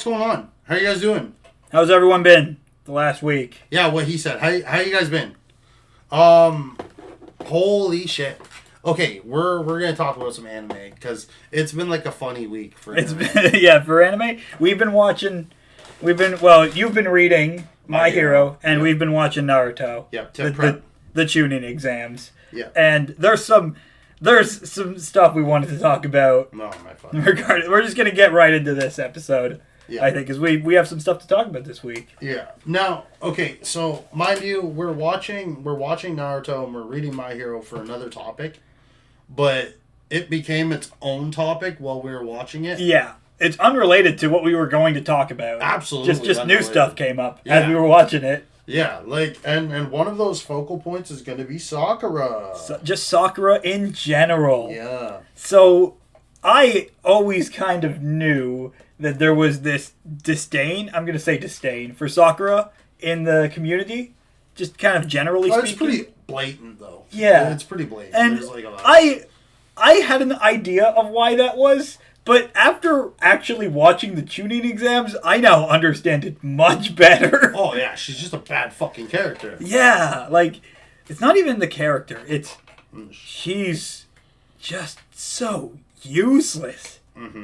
What's going on? How you guys doing? How's everyone been the last week? Yeah, what he said. How you guys been? Holy shit. Okay, we're gonna talk about some anime because it's been like a funny week for anime. For anime. You've been reading My Hero, and we've been watching Naruto. Yep, the tuning exams. Yeah. And there's some stuff we wanted to talk about. No, my fuck. We're just gonna get right into this episode. Yeah. I think, because we have some stuff to talk about this week. Yeah. Now, okay, so mind you, we're watching Naruto and we're reading My Hero for another topic, but it became its own topic while we were watching it. Yeah. It's unrelated to what we were going to talk about. Absolutely. Just new stuff came up as we were watching it. Yeah, and one of those focal points is going to be Sakura. Just Sakura in general. Yeah. So, I always kind of knew that there was this disdain, I'm going to say disdain, for Sakura in the community. Just kind of generally speaking. It's pretty blatant, though. Yeah. It's pretty blatant. And there's like a lot I had an idea of why that was, but after actually watching the tuning exams, I now understand it much better. Oh, yeah, she's just a bad fucking character. Yeah, it's not even the character. She's just so useless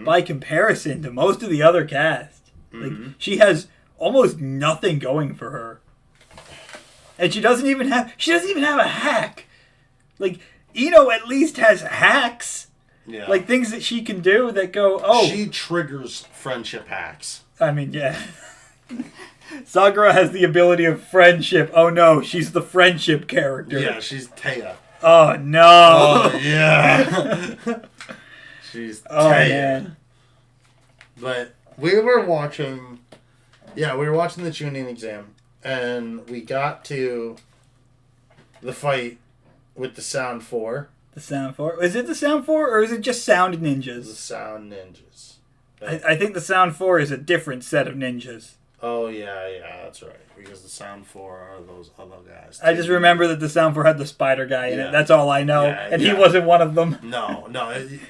by comparison to most of the other cast. She has almost nothing going for her. And she doesn't even have a hack. Ino at least has hacks. Yeah. Things that she can do that go, oh. She triggers friendship hacks. I mean, yeah. Sakura has the ability of friendship. Oh no, she's the friendship character. Yeah, she's Taya. Oh no. Oh, yeah. She's Taya. Man. But we were watching the tuning exam, and we got to the fight with the Sound 4. The Sound 4? Is it the Sound 4, or is it just Sound Ninjas? The Sound Ninjas. I think the Sound 4 is a different set of ninjas. Oh, yeah, that's right. Because the Sound 4 are those other guys. I just remember that the Sound 4 had the spider guy in it. That's all I know. And he wasn't one of them. No,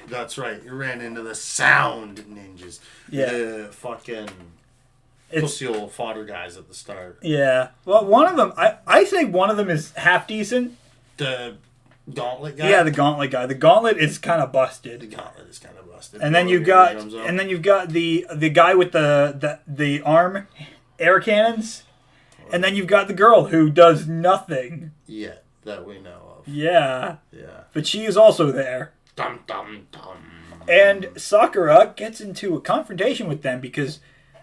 that's right. You ran into the Sound Ninjas. Yeah. The fucking pussy fodder guys at the start. Yeah. Well, one of them, I say one of them is half decent. The Gauntlet guy? Yeah, the Gauntlet guy. The Gauntlet is kind of busted. The Gauntlet is kind of busted. And then you've got the guy with the arm air cannons. And then you've got the girl who does nothing. Yeah, that we know of. Yeah. Yeah. But she is also there. Dum dum dum. And Sakura gets into a confrontation with them because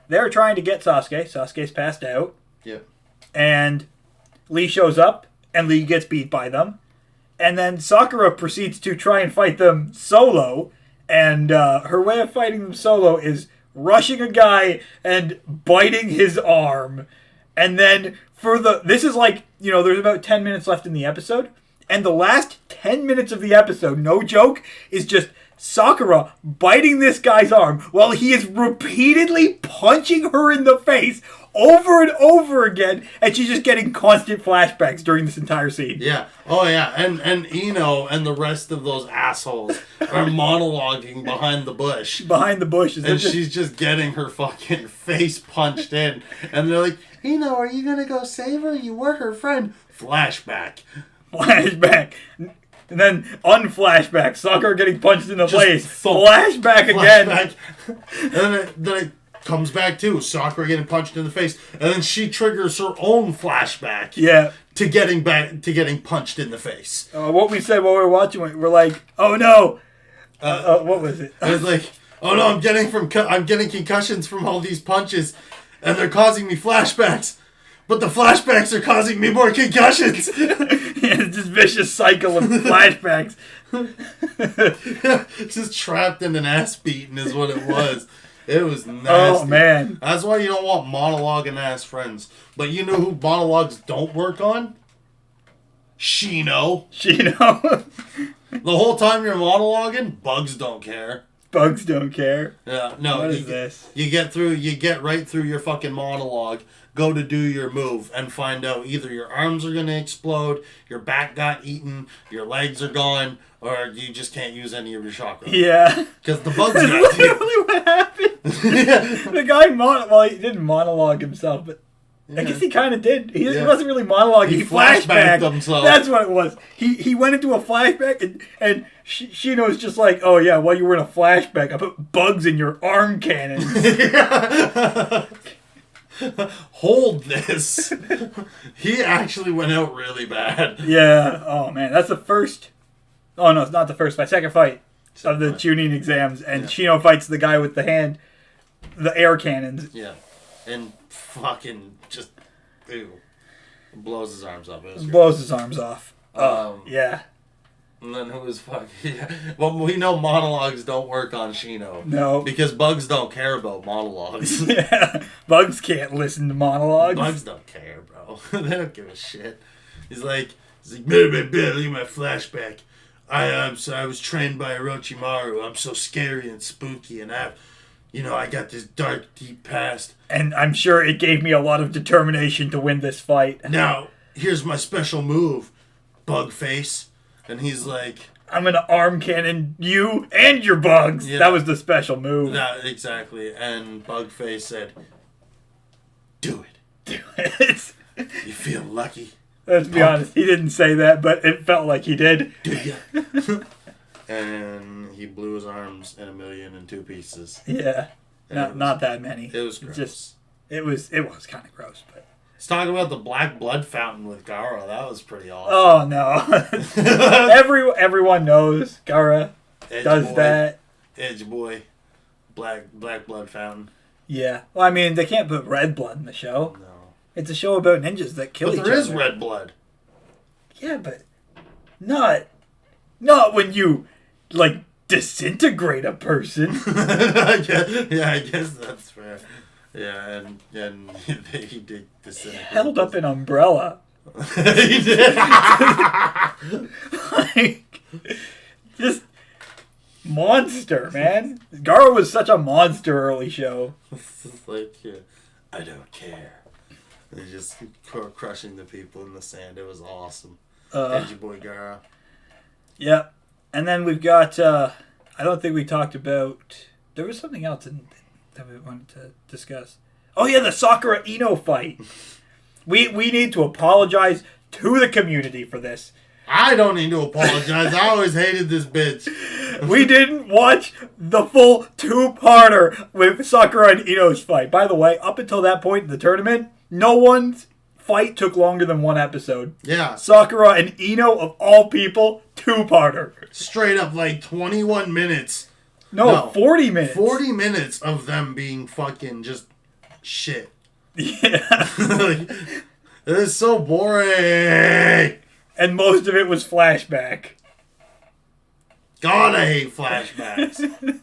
they're trying to get Sasuke. Sasuke's passed out. Yep. And Lee shows up, and Lee gets beat by them. And then Sakura proceeds to try and fight them solo. And her way of fighting them solo is rushing a guy and biting his arm. And then this is there's about 10 minutes left in the episode. And the last 10 minutes of the episode, no joke, is just Sakura biting this guy's arm while he is repeatedly punching her in the face over and over again, and she's just getting constant flashbacks during this entire scene. Yeah. Oh, yeah. And Ino and the rest of those assholes are monologuing behind the bush. Behind the bush. And she's just getting her fucking face punched in. And they're like, Ino, are you going to go save her? You were her friend. Flashback. And then unflashback. Sakura getting punched in the face. Flashback again. And then it comes back too. Sakura getting punched in the face. And then she triggers her own flashback. Yeah. To getting punched in the face. What we said while we were watching it, we're like, oh no. What was it? I was like, oh no, I'm getting concussions from all these punches. And they're causing me flashbacks. But the flashbacks are causing me more concussions. It's this vicious cycle of flashbacks. Just trapped in an ass beating is what it was. It was nasty. Oh, man. That's why you don't want monologuing ass friends. But you know who monologues don't work on? Shino. The whole time you're monologuing, bugs don't care. Bugs don't care? Yeah, no. What is this? You get right through your fucking monologue, go to do your move, and find out either your arms are going to explode, your back got eaten, your legs are gone, or you just can't use any of your chakra. Yeah. Because the bugs That's got you. literally what happened. The guy, well, he didn't monologue himself, but I guess he kind of did. He wasn't really monologuing. He flashbacked himself. That's what it was. He went into a flashback, and Shino was just like, oh yeah, while you were in a flashback, I put bugs in your arm cannons. Hold this. He actually went out really bad. Yeah. Oh man, that's the first. Oh no, it's not the first fight. Second fight of the tuning exams, and Shino fights the guy with the air cannons. Yeah, and fucking just blows his arms off. Blows his arms off. Yeah. And then who was fucking... Yeah. Well, we know monologues don't work on Shino. No. Because bugs don't care about monologues. Yeah. Bugs can't listen to monologues. Bugs don't care, bro. They don't give a shit. He's like, look at my flashback. I was trained by Orochimaru. I'm so scary and spooky, and I got this dark, deep past. And I'm sure it gave me a lot of determination to win this fight. Now, here's my special move, bug face. And he's like, I'm gonna arm cannon you and your bugs. Yeah. That was the special move. Yeah, exactly. And Bugface said, do it. Do it. You feel lucky? Let's be honest, he didn't say that, but it felt like he did. Do ya? And he blew his arms in 1,000,002 pieces. Yeah. Not that many. It was gross. It was kind of gross, but... Let's talk about the black blood fountain with Gaara. That was pretty awesome. Oh, no. Everyone knows Gaara does that. Edge boy. Black blood fountain. Yeah. Well, I mean, they can't put red blood in the show. No. It's a show about ninjas that kill each other. But there is red blood. Yeah, but not when you, like, disintegrate a person. Yeah, I guess that's fair. Yeah, and he did disintegrate. Held up an umbrella. He did. Like, just monster, man. Gaara was such a monster early show. It's like, I don't care. They just crushing the people in the sand. It was awesome. Edgy boy Gaara. Yeah, and then we've got. I don't think we talked about. There was something else that we wanted to discuss. Oh yeah, the Sakura Ino fight. We need to apologize to the community for this. I don't need to apologize. I always hated this bitch. We didn't watch the full 2-parter with Sakura and Ino's fight. By the way, up until that point in the tournament, no one's fight took longer than 1 episode. Yeah. Sakura and Ino, of all people, 2-parter. Straight up, like 21 minutes. No, 40 minutes. 40 minutes of them being fucking just shit. Yeah. Like, it is so boring. And most of it was flashback. God, I hate flashbacks.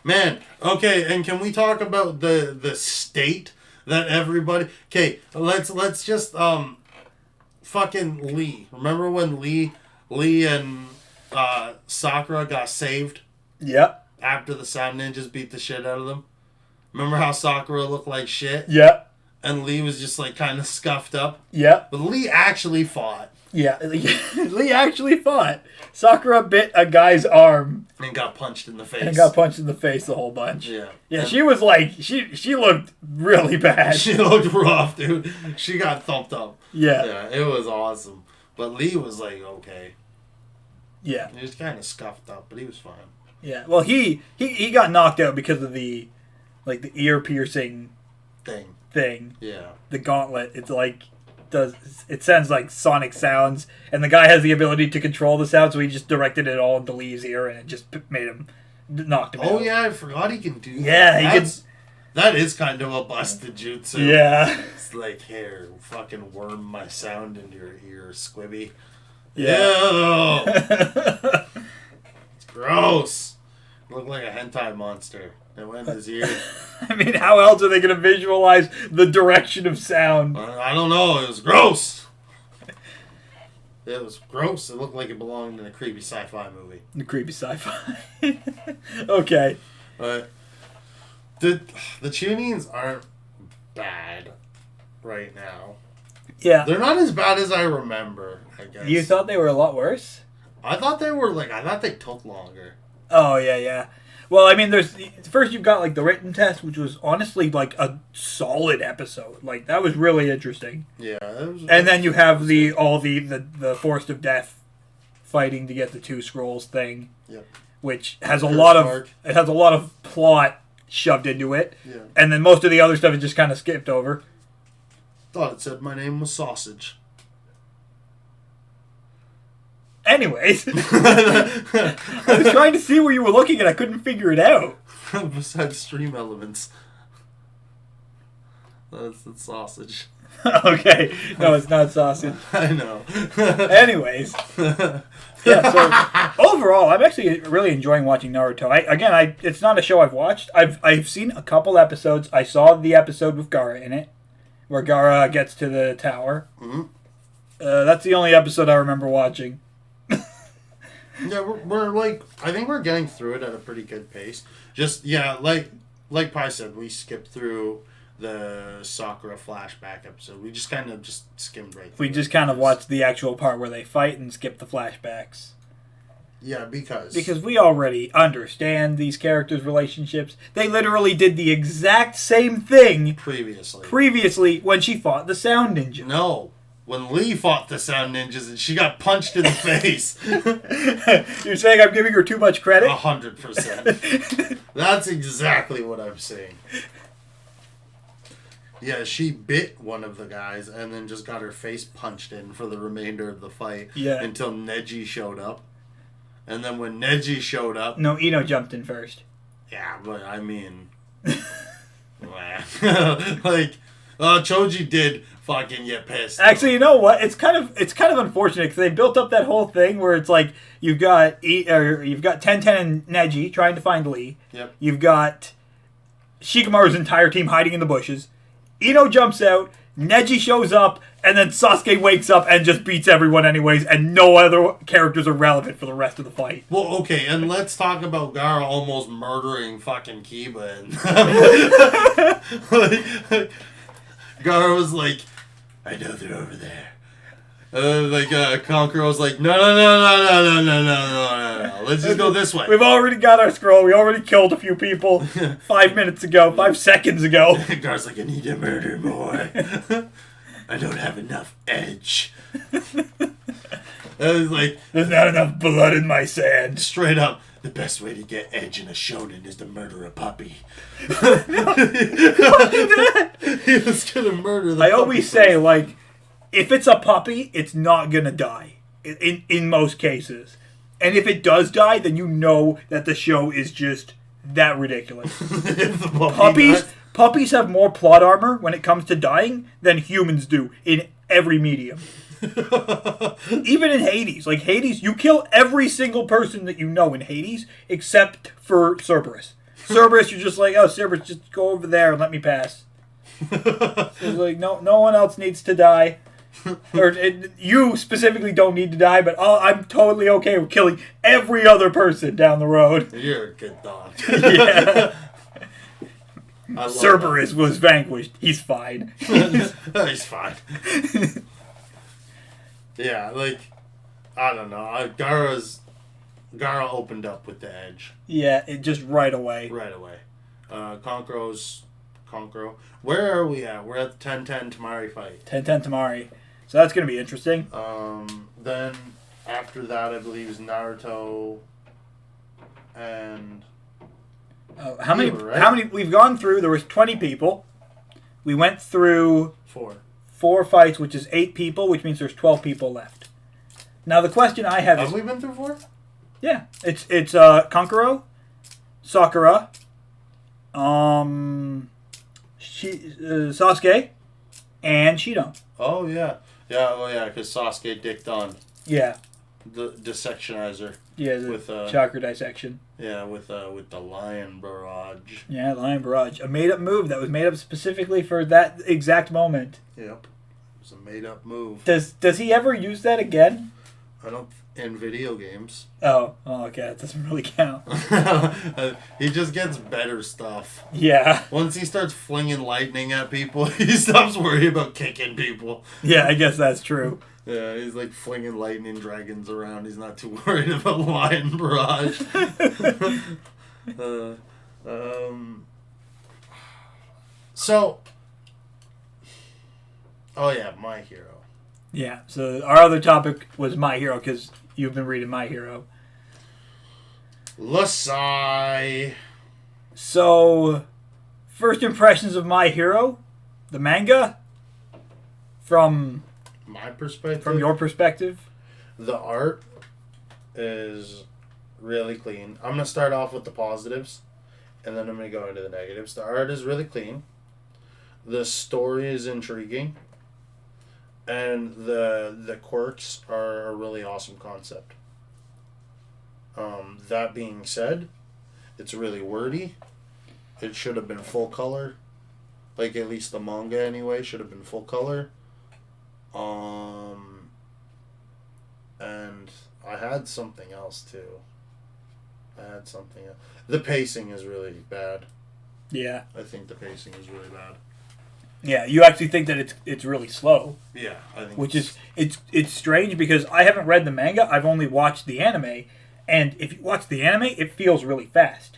Man, okay, and can we talk about the state that everybody... Okay, let's just, fucking Lee. Remember when Lee and Sakura got saved? Yep. After the Sound Ninjas beat the shit out of them? Remember how Sakura looked like shit? Yep. And Lee was just, like, kind of scuffed up? Yep. But Lee actually fought. Yeah, Lee actually fought. Sakura bit a guy's arm. And got punched in the face. And got punched in the face a whole bunch. Yeah. Yeah, she was like, she looked really bad. She looked rough, dude. She got thumped up. Yeah. Yeah, it was awesome. But Lee was like, okay. Yeah. He was kind of scuffed up, but he was fine. Yeah, well, he got knocked out because of the ear-piercing thing. Yeah. The gauntlet, it sends like sonic sounds, and the guy has the ability to control the sound, so he just directed it all into Lee's ear, and it just knocked him out. Oh yeah, I forgot he can do that. Yeah, that is kind of a busted jutsu. Yeah. It's like, here, fucking worm my sound into your ear, squibby. Yeah. Ew. It's gross. Looked like a hentai monster. It went in his ear. I mean, how else are they going to visualize the direction of sound? I don't know. It was gross. It was gross. It looked like it belonged in a creepy sci-fi movie. The creepy sci-fi. Okay. But the tunings aren't bad right now. Yeah. They're not as bad as I remember, I guess. You thought they were a lot worse? I thought they took longer. Oh, yeah. Well, I mean, there's first you've got like the written test, which was honestly like a solid episode. Like that was really interesting. Yeah. And then you have the Forest of Death fighting to get the 2 scrolls thing. Yep. Which has a lot of plot shoved into it. Yeah. And then most of the other stuff is just kind of skipped over. Thought it said my name was Sausage. Anyways, I was trying to see where you were looking and I couldn't figure it out. Besides stream elements. That's sausage. Okay. No, it's not sausage. I know. Anyways. Yeah, so overall, I'm actually really enjoying watching Naruto. It's not a show I've watched. I've seen a couple episodes. I saw the episode with Gaara in it, where Gaara gets to the tower. Mm-hmm. That's the only episode I remember watching. Yeah, we're like, I think we're getting through it at a pretty good pace. Just, yeah, like Pi said, we skipped through the Sakura flashback episode. We just kind of just skimmed right through We just kind of watched the actual part where they fight and skip the flashbacks. Yeah, because we already understand these characters' relationships. They literally did the exact same thing previously when she fought the Sound Ninja. No. When Lee fought the Sound Ninjas and she got punched in the face. You're saying I'm giving her too much credit? 100%. That's exactly what I'm saying. Yeah, she bit one of the guys and then just got her face punched in for the remainder of the fight. Yeah. Until Neji showed up. And then when Neji showed up... No, Ino jumped in first. Yeah, but I mean... like, Choji did fucking get pissed. Actually, you know what? It's kind of unfortunate because they built up that whole thing where it's like you've got Tenten and Neji trying to find Lee. Yep. You've got Shikamaru's entire team hiding in the bushes. Ino jumps out. Neji shows up, and then Sasuke wakes up and just beats everyone anyways, and no other characters are relevant for the rest of the fight. Well, okay, and let's talk about Gaara almost murdering fucking Kiba. And Gaara was like, I know they're over there. Conqueror was like, no. Let's just go this way. We've already got our scroll. We already killed a few people 5 minutes ago, 5 seconds ago. Gaara's like, I need to murder more. I don't have enough edge. I was like, there's not enough blood in my sand. Straight up, the best way to get edge in a shonen is to murder a puppy. He was gonna murder the puppy. I always say, like, if it's a puppy, it's not gonna die. In most cases. And if it does die, then you know that the show is just that ridiculous. Puppies have more plot armor when it comes to dying than humans do in every medium. Even in Hades. Like, Hades, you kill every single person that you know in Hades except for Cerberus. Cerberus, you're just like, oh, Cerberus, just go over there and let me pass. So it's like, no one else needs to die. You specifically don't need to die, but I'm totally okay with killing every other person down the road. You're a good dog. Yeah. Cerberus was vanquished. He's fine. He's fine. Yeah, like, I don't know. Gaara opened up with the edge. Yeah, it just right away. Right away. Konkoro. Where are we at? We're at the 10-10 Tamari fight. 10-10 Tamari. So that's going to be interesting. Then after that, I believe is Naruto and... How many we've gone through? There was 20 people. We went through 4 fights, which is 8 people, which means there's 12 people left. Now the question I have is... Have we been through 4? Yeah. It's Kankuro, Sakura, Sasuke, and Shido. Oh, yeah. Yeah, because Sasuke dicked on. Yeah. The dissectionizer. Yeah, with chakra dissection. Yeah, with the lion barrage. Yeah, the lion barrage. A made-up move that was made up specifically for that exact moment. Yep. It was a made-up move. Does he ever use that again? I don't... In video games. Oh, okay. That doesn't really count. He just gets better stuff. Yeah. Once he starts flinging lightning at people, he stops worrying about kicking people. Yeah, I guess that's true. Yeah, he's like flinging lightning dragons around. He's not too worried about lion barrage. Uh, um. So. Oh yeah, My Hero. Yeah. So our other topic was My Hero because you've been reading My Hero. Lasai. So, first impressions of My Hero, the manga, from My perspective. from your perspective. The art is really clean. I'm gonna start off with the positives, and then I'm gonna go into the negatives. The art is really clean. The story is intriguing, and the quirks are a really awesome concept. That being said, it's really wordy. It should have been full color, like at least the manga anyway should have been full color. And I had something else too. The pacing is really bad. Yeah. I think the pacing is really bad. Yeah, you actually think that it's really slow. Yeah, I think. Which is it's strange because I haven't read the manga. I've only watched the anime, and if you watch the anime, it feels really fast.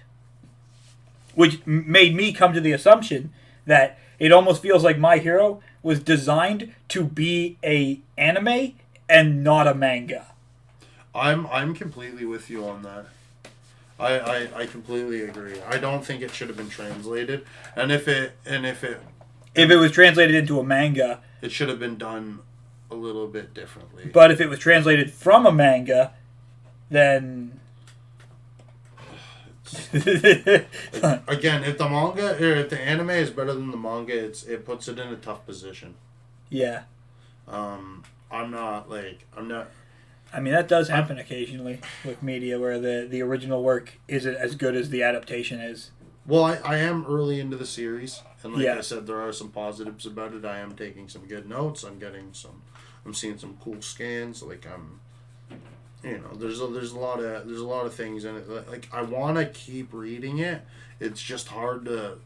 Which made me come to the assumption that it almost feels like My Hero was designed to be a anime and not a manga. I'm completely with you on that. I completely agree. I don't think it should have been translated, and if it was translated into a manga, it should have been done a little bit differently. But if it was translated from a manga, then again, if the manga or if the anime is better than the manga, it puts it in a tough position. Yeah. I'm not. I mean, that does happen occasionally with media where the original work isn't as good as the adaptation is. Well, I am early into the series, and like Yeah. I said, there are some positives about it. I am taking some good notes. I'm seeing some cool scans. There's a lot of things in it. Like I want to keep reading it. It's just hard to,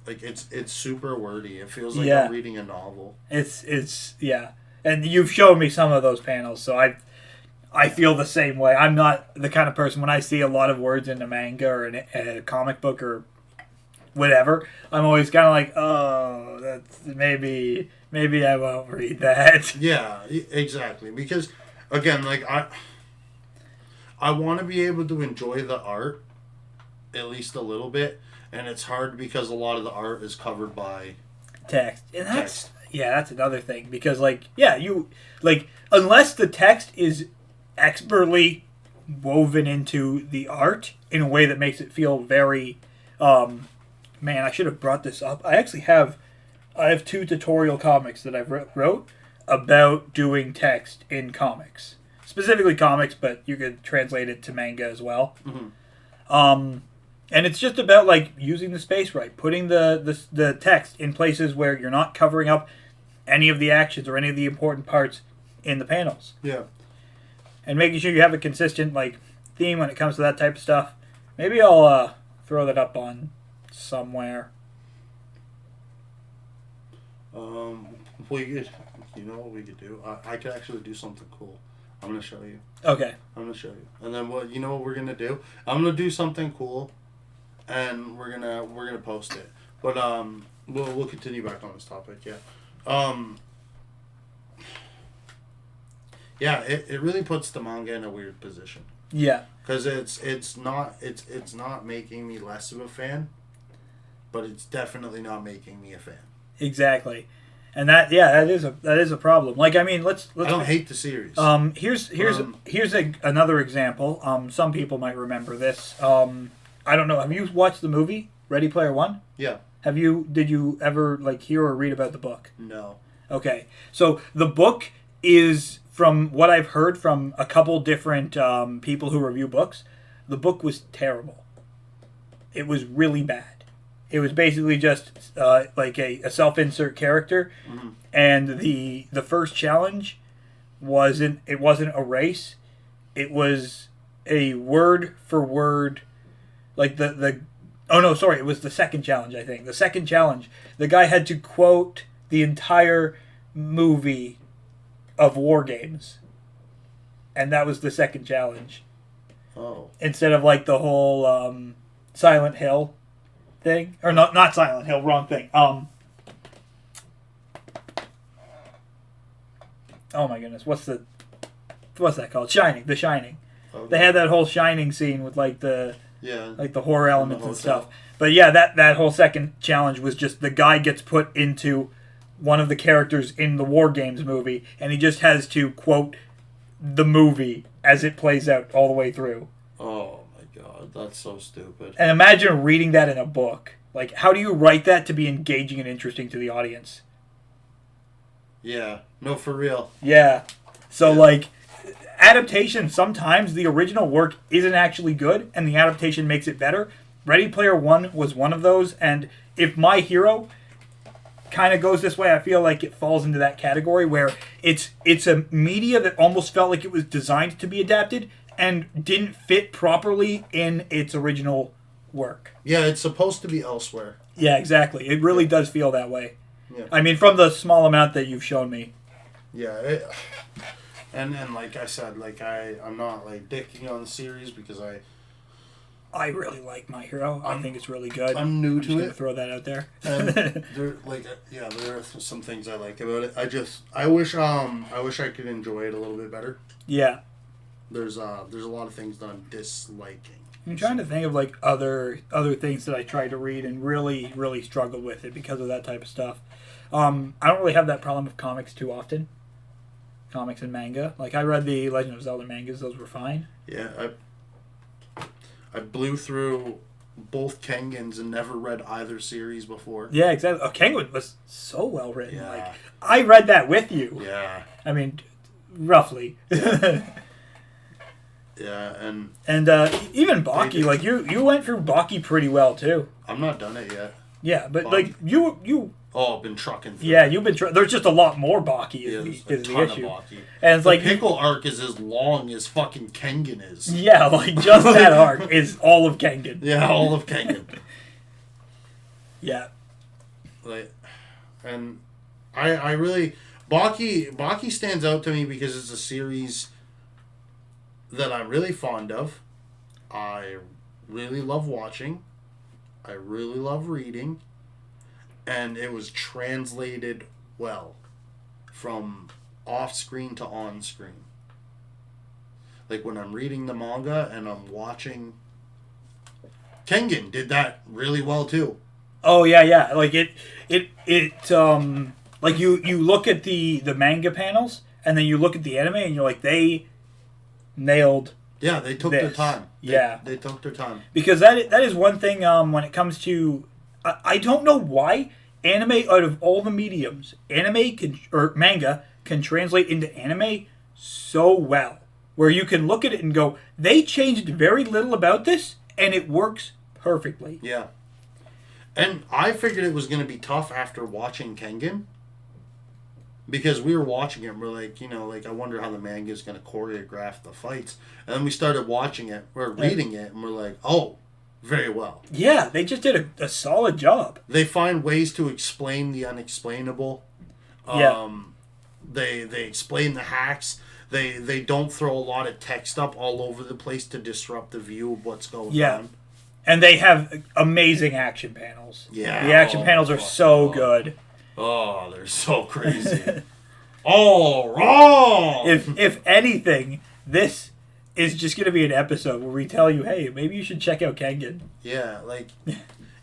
it's super wordy. It feels like I'm reading a novel. It's yeah, and you've shown me some of those panels, so I feel the same way. I'm not the kind of person when I see a lot of words in a manga or in a comic book or whatever, I'm always kind of like, oh, that's maybe I won't read that. Yeah, exactly. Because again, I want to be able to enjoy the art at least a little bit, and it's hard because a lot of the art is covered by text. And that's another thing because unless the text is expertly woven into the art in a way that makes it feel very man, I should have brought this up. I have 2 tutorial comics that I've wrote about doing text in comics. Specifically comics, but you could translate it to manga as well. Mm-hmm. And it's just about using the space right, putting the text in places where you're not covering up any of the actions or any of the important parts in the panels. Yeah. And making sure you have a consistent theme when it comes to that type of stuff. Maybe I'll throw that up on somewhere. You know what we could do? I could actually do something cool. I'm gonna show you. Okay. I'm gonna show you, and then what we're gonna do? I'm gonna do something cool, and we're gonna post it. But we'll continue back on this topic. Yeah. Yeah, it really puts the manga in a weird position. Yeah. Because it's not making me less of a fan, but it's definitely not making me a fan. Exactly. And that is a problem. Let's I don't hate the series. Here's another example. Some people might remember this. I don't know. Have you watched the movie Ready Player One? Yeah. Did you ever hear or read about the book? No. Okay. So the book is, from what I've heard from a couple different people who review books, the book was terrible. It was really bad. It was basically just a self-insert character, mm-hmm. and the first challenge wasn't a race. It was a word for word, it was the second challenge. I think the second challenge, the guy had to quote the entire movie of War Games, and that was the second challenge. Oh. Instead of the whole Silent Hill thing, or not Silent Hill, wrong thing. Oh my goodness, what's that called? Shining, The Shining. Okay. They had that whole Shining scene with like the horror elements and stuff. But yeah, that whole second challenge was just the guy gets put into one of the characters in the War Games movie, and he just has to quote the movie as it plays out all the way through. Oh my god, that's so stupid. And imagine reading that in a book. Like, how do you write that to be engaging and interesting to the audience? Yeah, no, for real. Yeah. So, like, adaptation, sometimes the original work isn't actually good, and the adaptation makes it better. Ready Player One was one of those, and if My Hero kind of goes this way, I feel like it falls into that category where it's a media that almost felt like it was designed to be adapted and didn't fit properly in its original work. Yeah, it's supposed to be elsewhere. Yeah, exactly. It really does feel that way. Yeah. I mean, from the small amount that you've shown me. Yeah, and like I said, like I'm not like dicking on the series because I really like My Hero. I think it's really good. I'm new to it. Throw that out there. And there are some things I like about it. I wish I could enjoy it a little bit better. Yeah. There's a lot of things that I'm disliking. I'm trying to think of like other things that I tried to read and really, really struggled with it because of that type of stuff. I don't really have that problem with comics too often. Comics and manga. Like, I read the Legend of Zelda mangas. Those were fine. Yeah, I blew through both Kengans and never read either series before. Yeah, exactly. Oh, Kengan was so well written. Yeah. Like, I read that with you. Yeah. I mean, roughly. Yeah. Yeah, and even Baki, like you went through Baki pretty well too. I'm not done it yet. Yeah, but like you. Oh, I've been trucking through. Yeah, you've been. There's just a lot more Baki. Is the issue. Of Baki. And it's the like pickle arc is as long as fucking Kengan is. Yeah, like just that arc is all of Kengan. Yeah, all of Kengan. Yeah. Like, and I really Baki stands out to me because it's a series that I'm really fond of. I really love watching. I really love reading. And it was translated well from off-screen to on-screen. Like when I'm reading the manga and I'm watching... Kengan did that really well too. Oh, yeah. Like it like you look at the manga panels and then you look at the anime and you're like, they nailed. Yeah, they took their time. They took their time. Because that is one thing when it comes to... I don't know why anime, out of all the mediums, manga can translate into anime so well. Where you can look at it and go, they changed very little about this, and it works perfectly. Yeah. And I figured it was going to be tough after watching Kengan. Because we were watching it and we're like, I wonder how the manga is going to choreograph the fights. And then we started watching it, reading it, and we're like, oh, very well. Yeah, they just did a solid job. They find ways to explain the unexplainable. Yeah. They explain the hacks. They don't throw a lot of text up all over the place to disrupt the view of what's going on. And they have amazing action panels. Yeah. The action panels are so good. Oh, they're so crazy. All wrong! If anything, this is just going to be an episode where we tell you, hey, maybe you should check out Kengan. Yeah, like...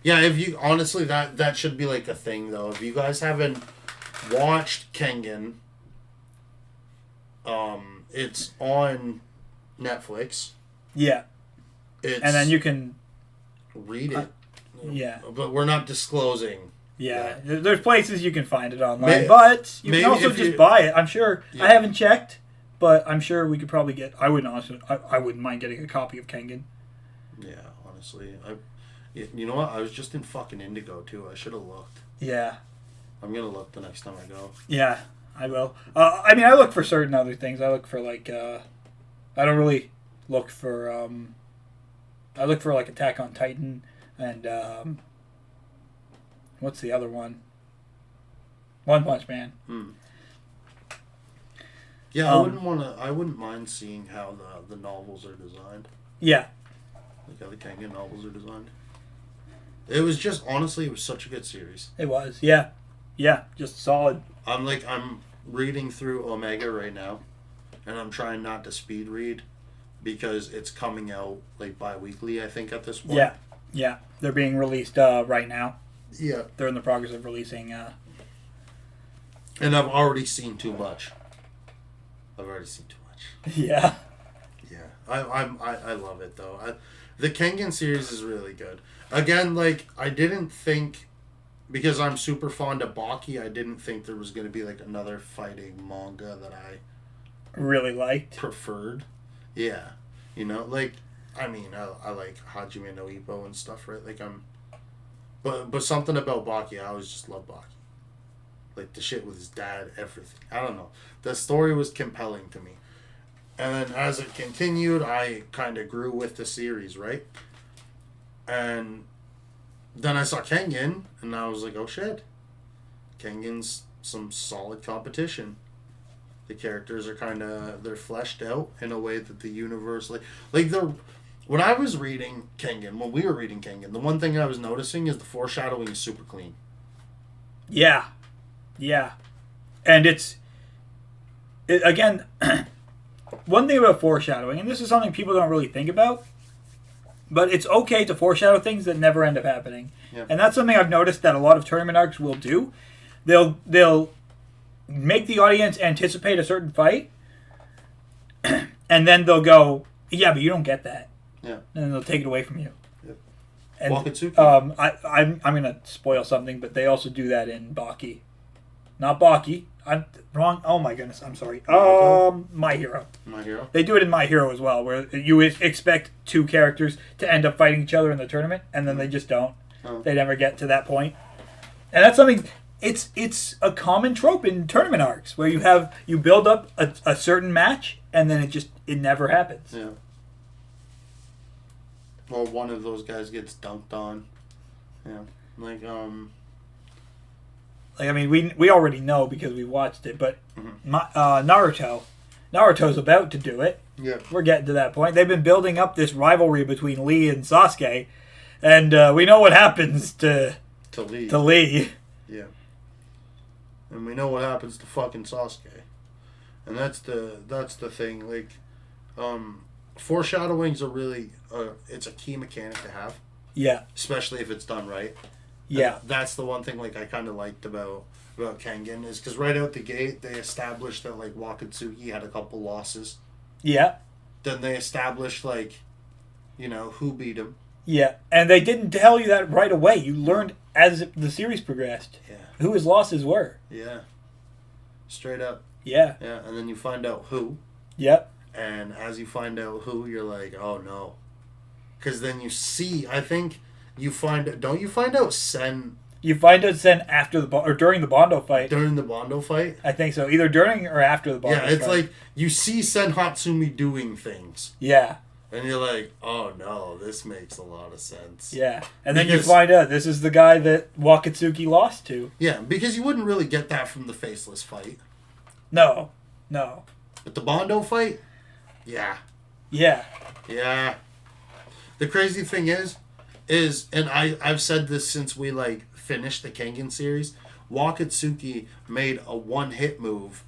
Yeah, if you... Honestly, that should be like a thing, though. If you guys haven't watched Kengan, it's on Netflix. Yeah. And then you can... read it. Yeah. But we're not disclosing. Yeah. There's places you can find it online, but you can also just buy it. I'm sure... Yeah. I haven't checked, but I'm sure we could probably get... I wouldn't mind getting a copy of Kengan. Yeah, honestly. You know what? I was just in fucking Indigo, too. I should have looked. Yeah. I'm going to look the next time I go. Yeah, I will. I mean, I look for certain other things. I look for, like... I don't really look for... I look for, like, Attack on Titan and... what's the other one? One Punch Man. Yeah, I wouldn't mind seeing how the novels are designed. Yeah. Like how the Kengan novels are designed. It was just, honestly, it was such a good series. It was, yeah. Yeah, just solid. I'm reading through Omega right now, and I'm trying not to speed read because it's coming out like bi-weekly, I think, at this point. Yeah, yeah. They're being released right now. Yeah. They're in the progress of releasing. And I've already seen too much. Yeah. Yeah. I love it, though. The Kengan series is really good. Again, like, I didn't think, because I'm super fond of Baki, I didn't think there was going to be, like, another fighting manga that I really liked. Preferred. Yeah. You know, like, I mean, I like Hajime no Ippo and stuff, right? Like, But something about Baki, I always just love Baki. Like, the shit with his dad, everything. I don't know. The story was compelling to me. And then as it continued, I kind of grew with the series, right? And then I saw Kengan, and I was like, oh shit. Kengan's some solid competition. The characters are they're fleshed out in a way that the universe, when I was reading Kengan, when we were reading Kengan, the one thing I was noticing is the foreshadowing is super clean. Yeah. Yeah. And again, one thing about foreshadowing, and this is something people don't really think about, but it's okay to foreshadow things that never end up happening. Yeah. And that's something I've noticed that a lot of tournament arcs will do. They'll make the audience anticipate a certain fight, and then they'll go, yeah, but you don't get that. Yeah. And they'll take it away from you. Yep. And Wakatsuki. I'm gonna spoil something, but they also do that in Baki. Not Baki. I'm wrong. Oh my goodness, I'm sorry. My Hero. My Hero. They do it in My Hero as well, where you expect two characters to end up fighting each other in the tournament, and then they just don't. Oh. They never get to that point. And that's something. It's a common trope in tournament arcs where you build up a certain match, and then it never happens. Yeah. Or one of those guys gets dunked on. Yeah. I mean, we already know because we watched it, but Naruto's about to do it. Yeah. We're getting to that point. They've been building up this rivalry between Lee and Sasuke, and we know what happens to Lee. Yeah. And we know what happens to fucking Sasuke. And that's the thing. Like, foreshadowings are really it's a key mechanic to have. Yeah. Especially if it's done right. Yeah. And that's the one thing like I kind of liked about Kengan is because right out the gate they established that like Wakatsuki had a couple losses. Yeah. Then they established like, who beat him. Yeah, and they didn't tell you that right away. You learned as the series progressed. Yeah. Who his losses were. Yeah. Straight up. Yeah. Yeah, and then you find out who. Yep. And as you find out who, you're like, oh no. Because then you see, I think don't you find out Sen? You find out Sen after or during the Bondo fight. During the Bondo fight? I think so. Either during or after the Bondo fight. Yeah, it's like you see Sen Hatsumi doing things. Yeah. And you're like, oh no, this makes a lot of sense. Yeah. And then you find out this is the guy that Wakatsuki lost to. Yeah, because you wouldn't really get that from the Faceless fight. No. But the Bondo fight? Yeah. Yeah. Yeah. The crazy thing is, and I've said this since we finished the Kengan series, Wakatsuki made a one-hit move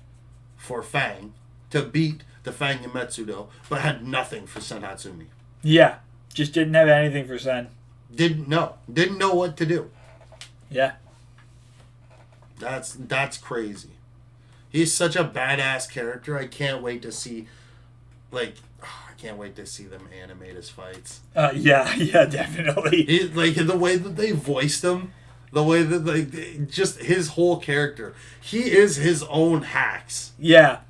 for Fang to beat the Fang Yametsudo, but had nothing for Sen Hatsumi. Yeah. Just didn't have anything for Sen. Didn't know what to do. Yeah. That's crazy. He's such a badass character. I can't wait to see them animate his fights. Yeah, definitely. The way that they voiced him, the way that just his whole character. He is his own hacks. Yeah.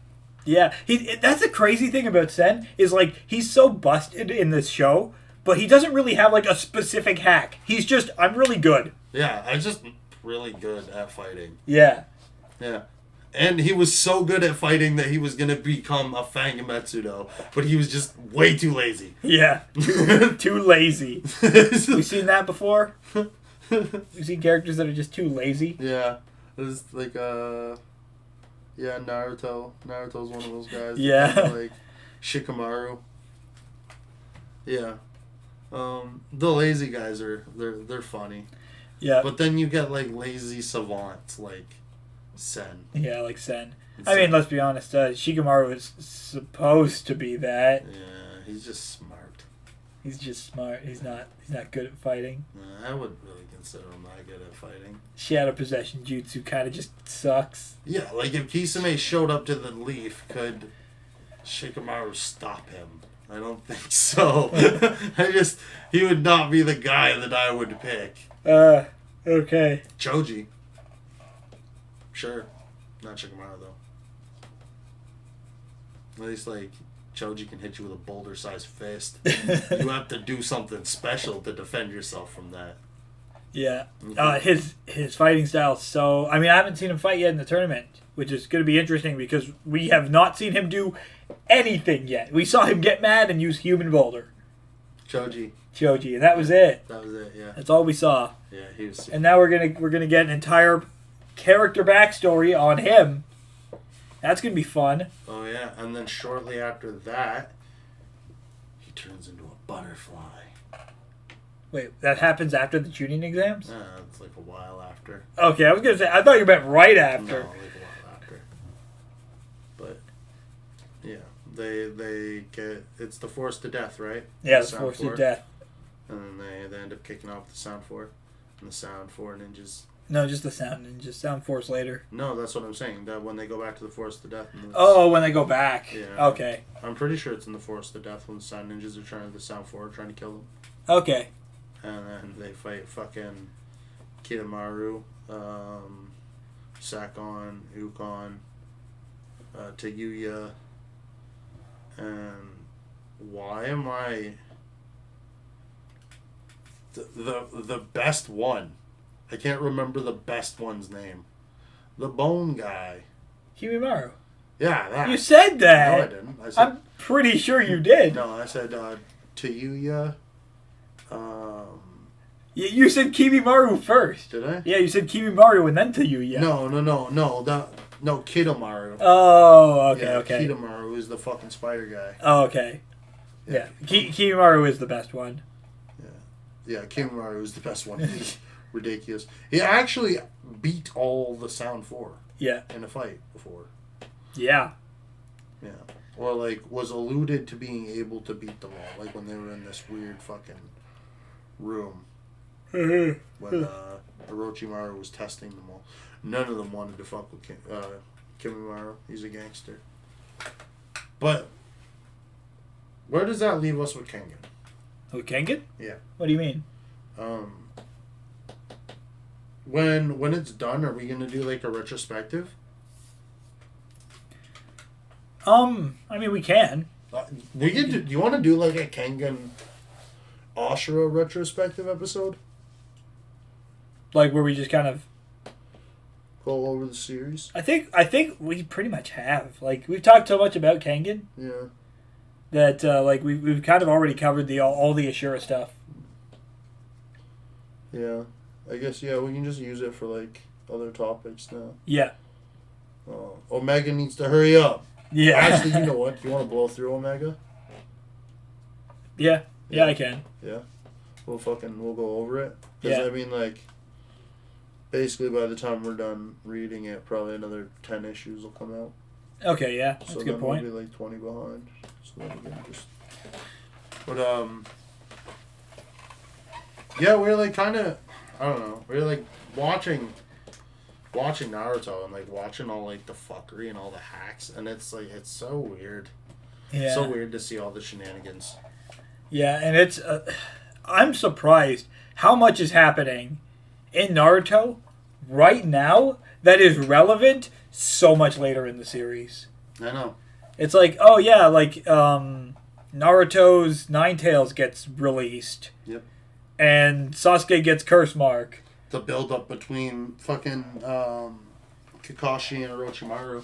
Yeah. That's the crazy thing about Sen is he's so busted in this show, but he doesn't really have a specific hack. He's just I'm really good. Yeah, I'm just really good at fighting. Yeah. Yeah. And he was so good at fighting that he was going to become a Fang Yametsudo, but he was just way too lazy. Yeah. Too lazy. We've seen that before? We've seen characters that are just too lazy? Yeah. It's Naruto. Naruto's one of those guys. Yeah. Shikamaru. Yeah. The lazy guys they're funny. Yeah. But then you get like lazy savants like Sen. Yeah, like Sen. I mean, let's be honest. Shikamaru is supposed to be that. Yeah, he's just smart. He's just smart. He's not good at fighting. I would really consider him not good at fighting. Shadow Possession Jutsu kind of just sucks. Yeah, like if Kisame showed up to the leaf, could Shikamaru stop him? I don't think so. He would not be the guy that I would pick. Okay. Choji. Sure. Not Shikamaru, though. At least, like, Choji can hit you with a boulder-sized fist. You have to do something special to defend yourself from that. Yeah. His fighting style, so... I mean, I haven't seen him fight yet in the tournament, which is going to be interesting because we have not seen him do anything yet. We saw him get mad and use human boulder. Choji, and that was it. That was it, yeah. That's all we saw. Yeah, he was... And now we're gonna get an entire character backstory on him. That's gonna be fun. Oh, yeah. And then shortly after that, he turns into a butterfly. Wait, that happens after the tuning exams? It's like a while after. Okay, I was gonna say, I thought you meant right after. No, like a while after. But, yeah. They get... It's the Force to Death, right? Yeah, the Force to Death. And then they end up kicking off the Sound 4. And the Sound 4 ninjas... No, just the Sound Ninjas. Sound Force later. No, that's what I'm saying. That when they go back to the Force to Death. When they go back. Yeah. Okay. I'm pretty sure it's in the Force to Death when the Sound Ninjas are the Sound 4 are trying to kill them. Okay. And then they fight fucking Kidomaru, Sakon, Ukon, Tayuya, and why am I the best one? I can't remember the best one's name. The bone guy. Kimimaro. Yeah, that. You said that. No, I didn't. I said, I'm pretty sure you did. No, I said Tayuya. You said Kimimaro first. Did I? Yeah, you said Kimimaro and then Tayuya. No, Kidomaru. Oh, okay. Kidomaru is the fucking spider guy. Oh, okay. Yeah. Kimimaro is the best one. Yeah, Kidomaru is the best one. Ridiculous. He actually beat all the Sound 4. Yeah. In a fight before. Yeah. Yeah. Or, like, was alluded to being able to beat them all. Like, when they were in this weird fucking room. When Orochimaru was testing them all. None of them wanted to fuck with Kimimaro. He's a gangster. But, where does that leave us with Kengan? With Kengan? Yeah. What do you mean? When it's done, are we gonna do like a retrospective? I mean, we can. We could. Do you want to do like a Kengan Ashura retrospective episode? Like where we just kind of go over the series. I think we pretty much have. Like we've talked so much about Kengan. Yeah. That like we've kind of already covered all the Ashura stuff. Yeah. I guess, yeah, we can just use it for, like, other topics now. Yeah. Omega needs to hurry up. Yeah. Actually, you know what? Do you want to blow through Omega? Yeah. Yeah, I can. Yeah. We'll go over it. Because, I mean, like, basically by the time we're done reading it, probably another 10 issues will come out. Okay, yeah. That's a good point. So then we'll be, like, 20 behind. So then we can just... But, yeah, we're, like, kind of... I don't know. We're like watching Naruto and like watching all like the fuckery and all the hacks, and it's like it's so weird. Yeah. So weird to see all the shenanigans. Yeah, and it's I'm surprised how much is happening in Naruto right now that is relevant so much later in the series. I know. It's like, oh yeah, like Naruto's Nine Tails gets released. Yep. And Sasuke gets Curse Mark. The build up between fucking Kakashi and Orochimaru.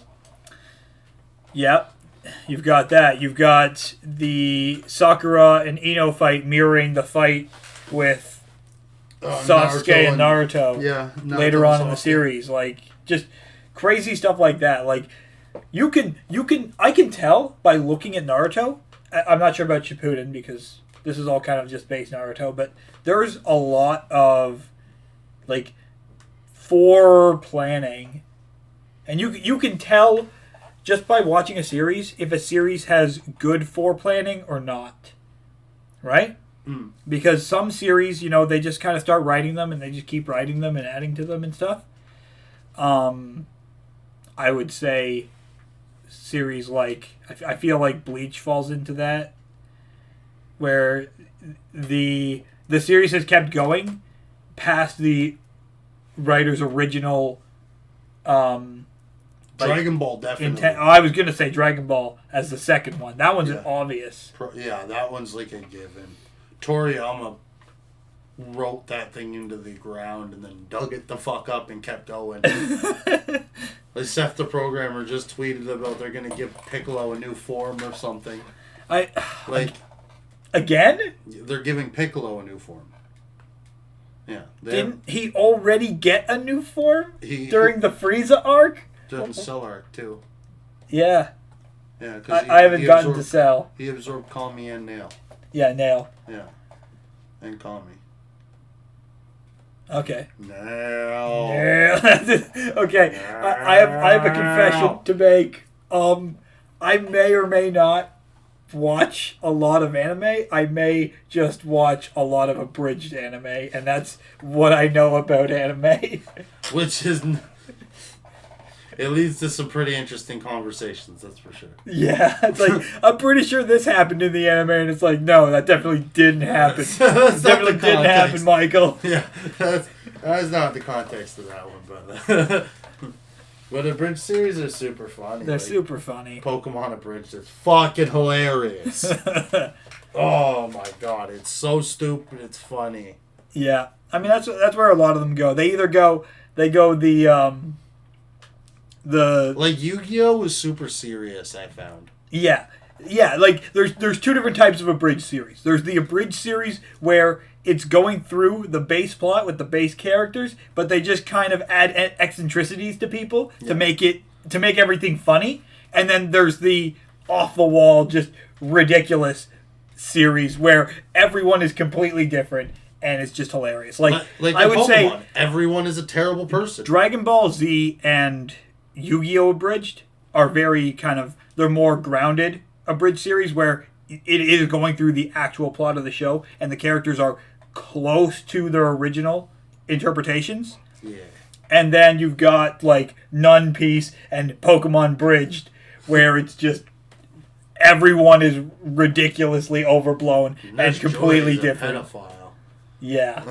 Yep. You've got that. You've got the Sakura and Ino fight mirroring the fight with Sasuke and Naruto. Yeah. Later on in the series. Like, just crazy stuff like that. Like, I can tell by looking at Naruto. I'm not sure about Shippuden because this is all kind of just base Naruto, but there's a lot of like planning, and you can tell just by watching a series if a series has good planning or not, right? Because some series, they just kind of start writing them and they just keep writing them and adding to them and stuff. I would say series like I feel like Bleach falls into that, where the series has kept going past the writer's original. Dragon Ball definitely. I was gonna say Dragon Ball as the second one. That one's an obvious. Yeah, that one's like a given. Toriyama wrote that thing into the ground and then dug it the fuck up and kept going. Like Seth the programmer just tweeted about they're gonna give Piccolo a new form or something. Again? They're giving Piccolo a new form. Yeah. Didn't he already get a new form during the Frieza arc? During the Cell arc too. Yeah. Yeah, because I haven't gotten to Cell. He absorbed Kami and Nail. Yeah, Nail. Yeah. And Kami. Okay. Nail. Okay. Nail. I have a confession to make. I may or may not watch a lot of anime. I may just watch a lot of abridged anime, and that's what I know about anime. Which is... It leads to some pretty interesting conversations, that's for sure. Yeah, it's like, I'm pretty sure this happened in the anime, and it's like, no, that definitely didn't happen. That definitely didn't happen, Michael. Yeah, that's not the context of that one, but the Abridged series are super funny. They're super funny. Pokemon Abridged is fucking hilarious. Oh my god, it's so stupid, it's funny. Yeah, I mean, that's where a lot of them go. They either go the like Yu-Gi-Oh was super serious, I found. Yeah, like there's two different types of abridged series. There's the abridged series where it's going through the base plot with the base characters, but they just kind of add eccentricities to people to make everything funny. And then there's the off the wall, just ridiculous series where everyone is completely different and it's just hilarious. Like I would say, everyone is a terrible person. Dragon Ball Z and Yu-Gi-Oh! Abridged are very they're more grounded abridged series where it is going through the actual plot of the show and the characters are close to their original interpretations. Yeah. And then you've got like Nun Piece and Pokemon Bridged where it's just everyone is ridiculously overblown and completely different. Pedophile. Yeah.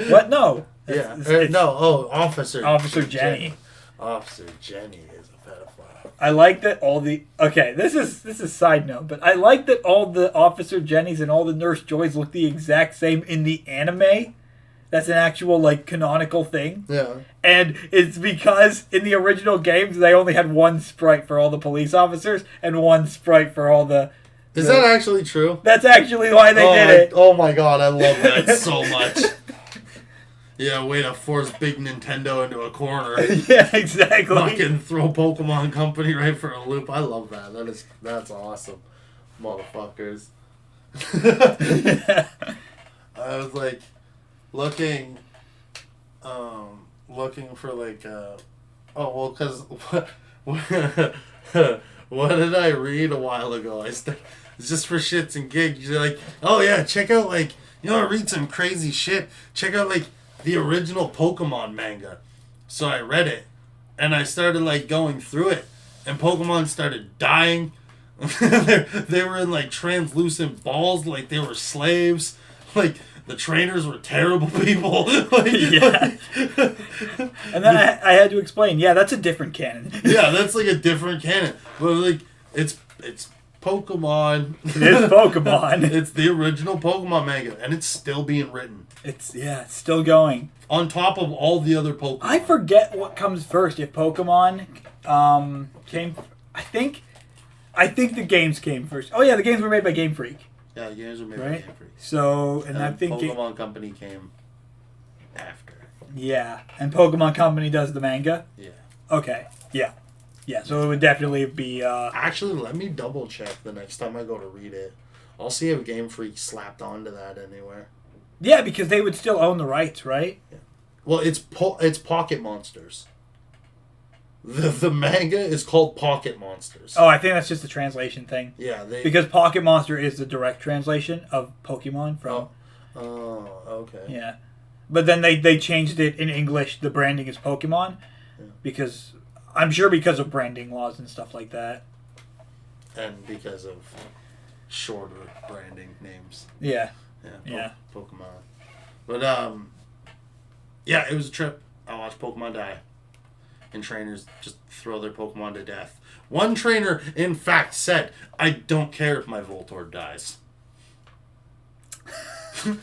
What? No. Yeah. Officer Jenny. Officer Jenny is a pedophile. I like that all the... Okay, this is side note, but I like that all the Officer Jennys and all the Nurse Joys look the exact same in the anime. That's an actual, like, canonical thing. Yeah. And it's because in the original games, they only had one sprite for all the police officers and one sprite for all the... Is that actually true? That's actually why they did it. Oh my god, I love that so much. Yeah, way to force big Nintendo into a corner. Yeah, exactly. Fucking throw Pokemon Company right for a loop. I love that. That's awesome. Motherfuckers. I was like looking for like because what did I read a while ago? It's just for shits and gigs. You're like, oh yeah, check out like, read some crazy shit. Check out like the original Pokemon manga. So I read it, and I started like going through it, and Pokemon started dying. They were in like translucent balls, like they were slaves. Like the trainers were terrible people. Yeah. And then I had to explain. Yeah, that's a different canon. Yeah, that's like a different canon. But like it's Pokemon. It is Pokemon. It's the original Pokemon manga, and it's still being written. It's still going. On top of all the other Pokemon. I forget what comes first. If Pokemon came, I think the games came first. Oh yeah, the games were made by Game Freak. Yeah, the games were made by Game Freak. So, and I think Pokemon Company came after. Yeah, and Pokemon Company does the manga. Yeah. Okay. Yeah. Yeah. So it would definitely be. Actually, let me double check the next time I go to read it. I'll see if Game Freak slapped onto that anywhere. Yeah, because they would still own the rights, right? Yeah. Well, it's Pocket Monsters. The manga is called Pocket Monsters. Oh, I think that's just a translation thing. Yeah, because Pocket Monster is the direct translation of Pokemon from. Oh, okay. Yeah, but then they changed it in English. The branding is Pokemon, because I'm sure because of branding laws and stuff like that, and because of shorter branding names. Yeah. Pokemon. But yeah, it was a trip. I watched Pokemon die. And trainers just throw their Pokemon to death. One trainer, in fact, said, "I don't care if my Voltorb dies." I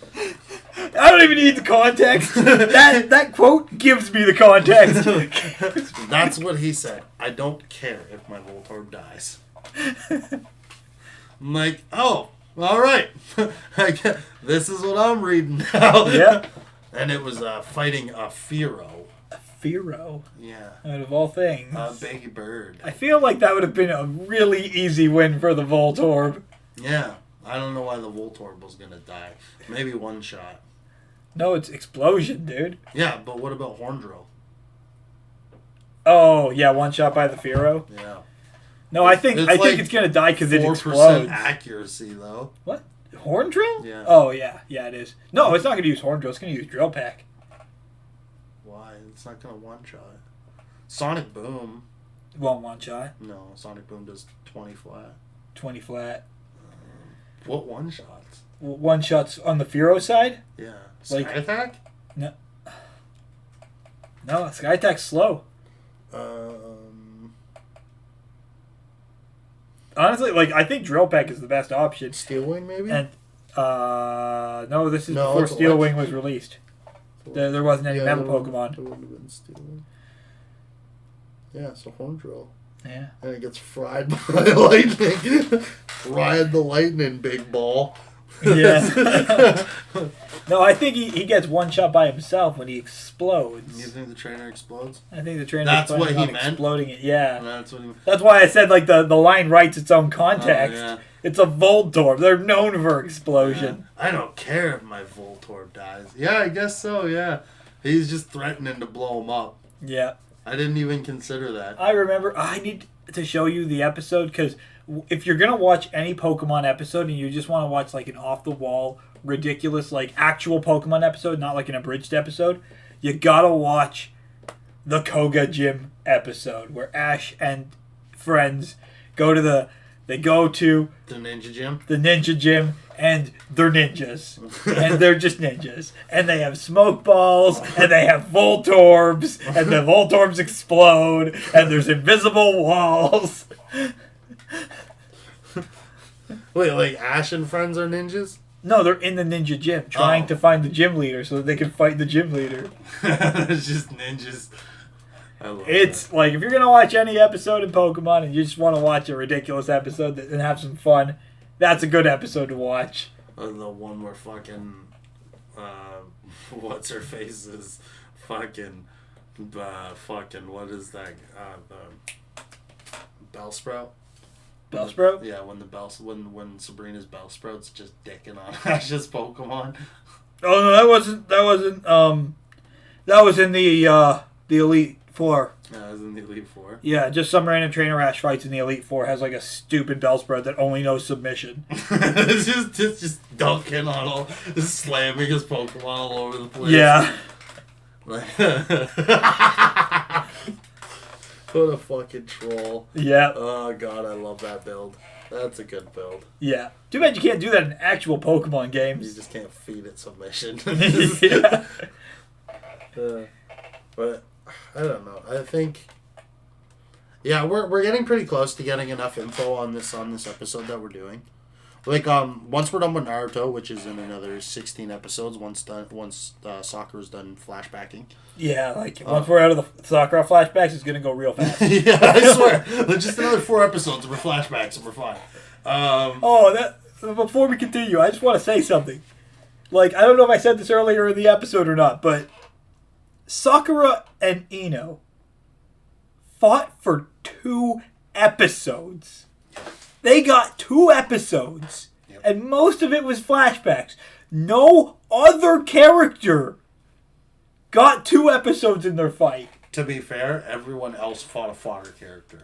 don't even need the context. That quote gives me the context. That's what he said. "I don't care if my Voltorb dies." I'm like, oh, all right. This is what I'm reading now. Yeah. And it was fighting a Fearow. Fearow? Yeah. Out of all things. A big bird. I feel like that would have been a really easy win for the Voltorb. Yeah. I don't know why the Voltorb was going to die. Maybe one shot. No, it's explosion, dude. Yeah, but what about Horndrill? Oh, yeah, one shot by the Fearow? Yeah. No, I think it's going to die because it explodes. 4% accuracy, though. What? Horndrill? Yeah. Oh, yeah. Yeah, it is. No, it's not going to use Horndrill. It's going to use Drill Peck. Why? It's not going to one-shot. Sonic Boom. Won't one-shot. No, Sonic Boom does 20 flat. 20 flat. What one-shots? One-shots on the Fearow side? Yeah. Sky Attack? No. No, Sky Attack's slow. Honestly, I think Drill Peck is the best option. Steel Wing, maybe? And, no, this is before Steel Wing was released. There wasn't any Metal Pokemon. It wouldn't have been Steel Wing. Yeah, so Horndrill. Yeah. And it gets fried by lightning. Fried the lightning, big ball. Yeah. No, I think he gets one shot by himself when he explodes. You think the trainer explodes? I think the trainer. That's what he meant. Exploding it, yeah. That's what he meant. That's why I said the line writes its own context. Oh, yeah. It's a Voltorb. They're known for explosion. Yeah. I don't care if my Voltorb dies. Yeah, I guess so. Yeah, he's just threatening to blow him up. Yeah. I didn't even consider that. I remember. I need to show you the episode because if you're gonna watch any Pokemon episode and you just want to watch an off the wall, ridiculous actual Pokemon episode, not an abridged episode, you gotta watch the Koga Gym episode where Ash and friends go to the Ninja Gym. The Ninja Gym. And they're ninjas. And they're just ninjas. And they have smoke balls. And they have Voltorbs. And the Voltorbs explode. And there's invisible walls. Wait, Ash and friends are ninjas? No, they're in the ninja gym trying to find the gym leader so that they can fight the gym leader. It's just ninjas. I love it's that. if you're going to watch any episode in Pokemon and you just want to watch a ridiculous episode and have some fun, that's a good episode to watch. The one where fucking, what's her face is fucking, what is that? Bellsprout. Bellsprout? Yeah, when Sabrina's Bellsprout's just dicking on Ash's Pokemon. Oh no, that was in the Elite Four. Yeah, it was in the Elite Four. Yeah, just some random trainer Ash fights in the Elite Four has a stupid Bellsprout that only knows submission. it's just dunking on all, just slamming his Pokemon all over the place. Yeah. What a fucking troll. Yeah. Oh god, I love that build. That's a good build. Yeah. Too bad you can't do that in actual Pokemon games. You just can't feed it submission. Yeah. But I don't know. I think, yeah, we're getting pretty close to getting enough info on this episode that we're doing. Once we're done with Naruto, which is in another 16 episodes, once Sakura's done flashbacking. Yeah, once we're out of the Sakura flashbacks, it's gonna go real fast. Yeah, I swear. Just another 4 episodes of flashbacks and we're fine. Before we continue, I just want to say something. I don't know if I said this earlier in the episode or not, but Sakura and Ino fought for 2 episodes. They got 2 episodes. Yep. Yep. And most of it was flashbacks. No other character got 2 episodes in their fight. To be fair, everyone else fought a fodder character.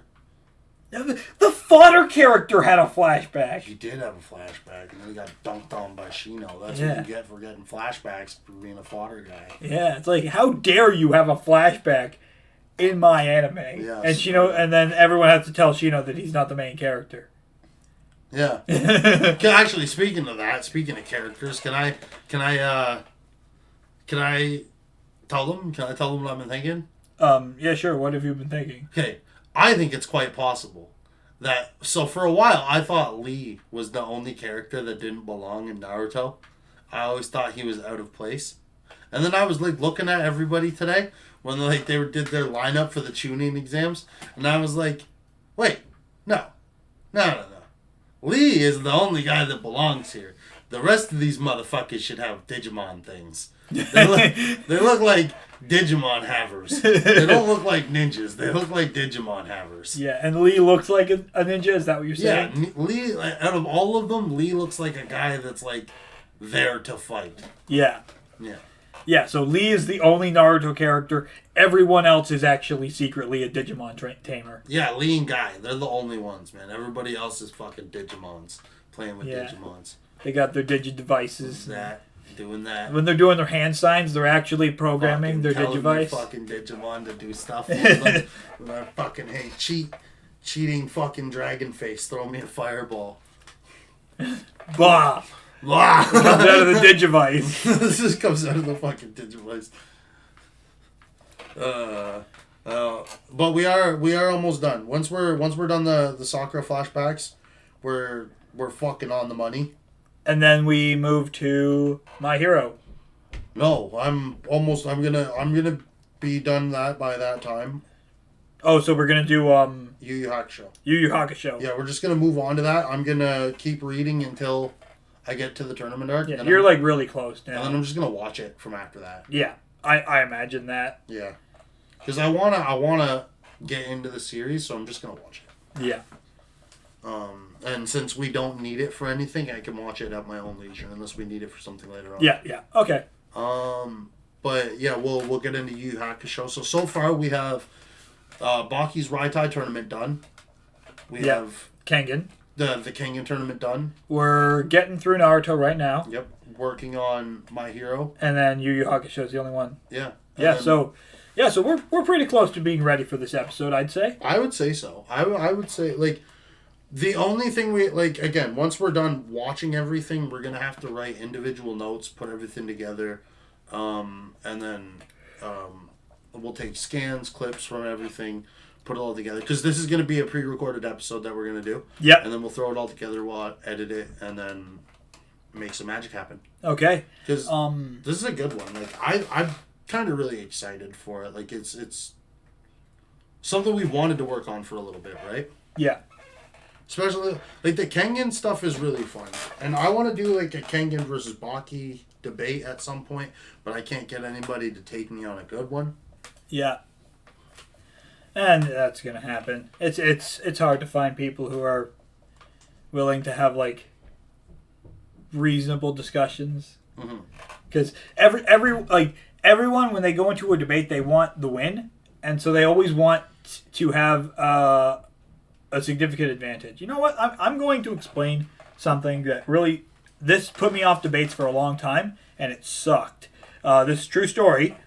The fodder character had a flashback. He did have a flashback, and then he got dunked on by Shino. That's Yeah. what you get for getting flashbacks for being a fodder guy. Yeah, it's like, how dare you have a flashback in my anime? Yeah, and Shino, and then everyone has to tell Shino that he's not the main character. Yeah. Actually, speaking of characters, can I tell them? Can I tell them what I've been thinking? Yeah, sure. What have you been thinking? Okay. I think it's quite possible that... So, for a while, I thought Lee was the only character that didn't belong in Naruto. I always thought he was out of place. And then I was, like, looking at everybody today when, like, they did their lineup for the tuning exams. And I was like, wait, no. Lee is the only guy that belongs here. The rest of these motherfuckers should have Digimon things. They look like Digimon havers. They don't look like ninjas. They look like Digimon havers. Yeah, and Lee looks like a ninja? Is that what you're saying? Yeah, Lee, out of all of them, Lee looks like a guy that's, like, there to fight. Yeah. Yeah. Yeah, so Lee is the only Naruto character. Everyone else is actually secretly a Digimon tamer. Yeah, Lee and Guy, they're the only ones, man. Everybody else is fucking Digimons. Playing with Yeah. Digimons. They got their Digidevices. Doing that. When they're doing their hand signs, they're actually programming their Digivice. Fucking Digimon to do stuff for them. And I fucking hate cheating fucking dragon face. Throw me a fireball. Blah! Blah! It comes out of the Digivice. This just comes out of the fucking Digivice. But we are almost done. Once we're done the Sakura flashbacks, we're fucking on the money. And then we move to My Hero. No, I'm gonna be done that by that time. Oh, so we're gonna do Yu Yu Hakusho. Yu Yu Hakusho. Yeah, we're just gonna move on to that. I'm gonna keep reading until I get to the tournament arc. Yeah, you're like really close now. And then I'm just gonna watch it from after that. Yeah, I imagine that. Yeah, because I wanna get into the series, so I'm just gonna watch it. Yeah. And since we don't need it for anything, I can watch it at my own leisure, unless we need it for something later on. Yeah. Okay. But yeah, we'll get into Yu Yu Hakusho. So far we have Baki's Raitai tournament done. We have Kengan. The Kengan tournament done. We're getting through Naruto right now. Yep. Working on My Hero. And then Yu Yu Hakusho is the only one. Yeah. So we're pretty close to being ready for this episode, I'd say. I would say so. I would say, like, the only thing we, like, again, once we're done watching everything, we're going to have to write individual notes, put everything together, and then we'll take scans, clips from everything, put it all together. Because this is going to be a pre-recorded episode that we're going to do. Yep. And then we'll throw it all together, we'll edit it, and then make some magic happen. Okay. Because this is a good one. Like, I'm kind of really excited for it. Like, it's something we've wanted to work on for a little bit, right? Yeah. Especially, like, the Kengan stuff is really fun. And I want to do, like, a Kengan versus Baki debate at some point, but I can't get anybody to take me on a good one. Yeah. And that's going to happen. It's hard to find people who are willing to have, like, reasonable discussions. Because everyone, when they go into a debate, they want the win. And so they always want to have a significant advantage. You know what? I'm going to explain something that really, this put me off debates for a long time, and it sucked. This is a true story.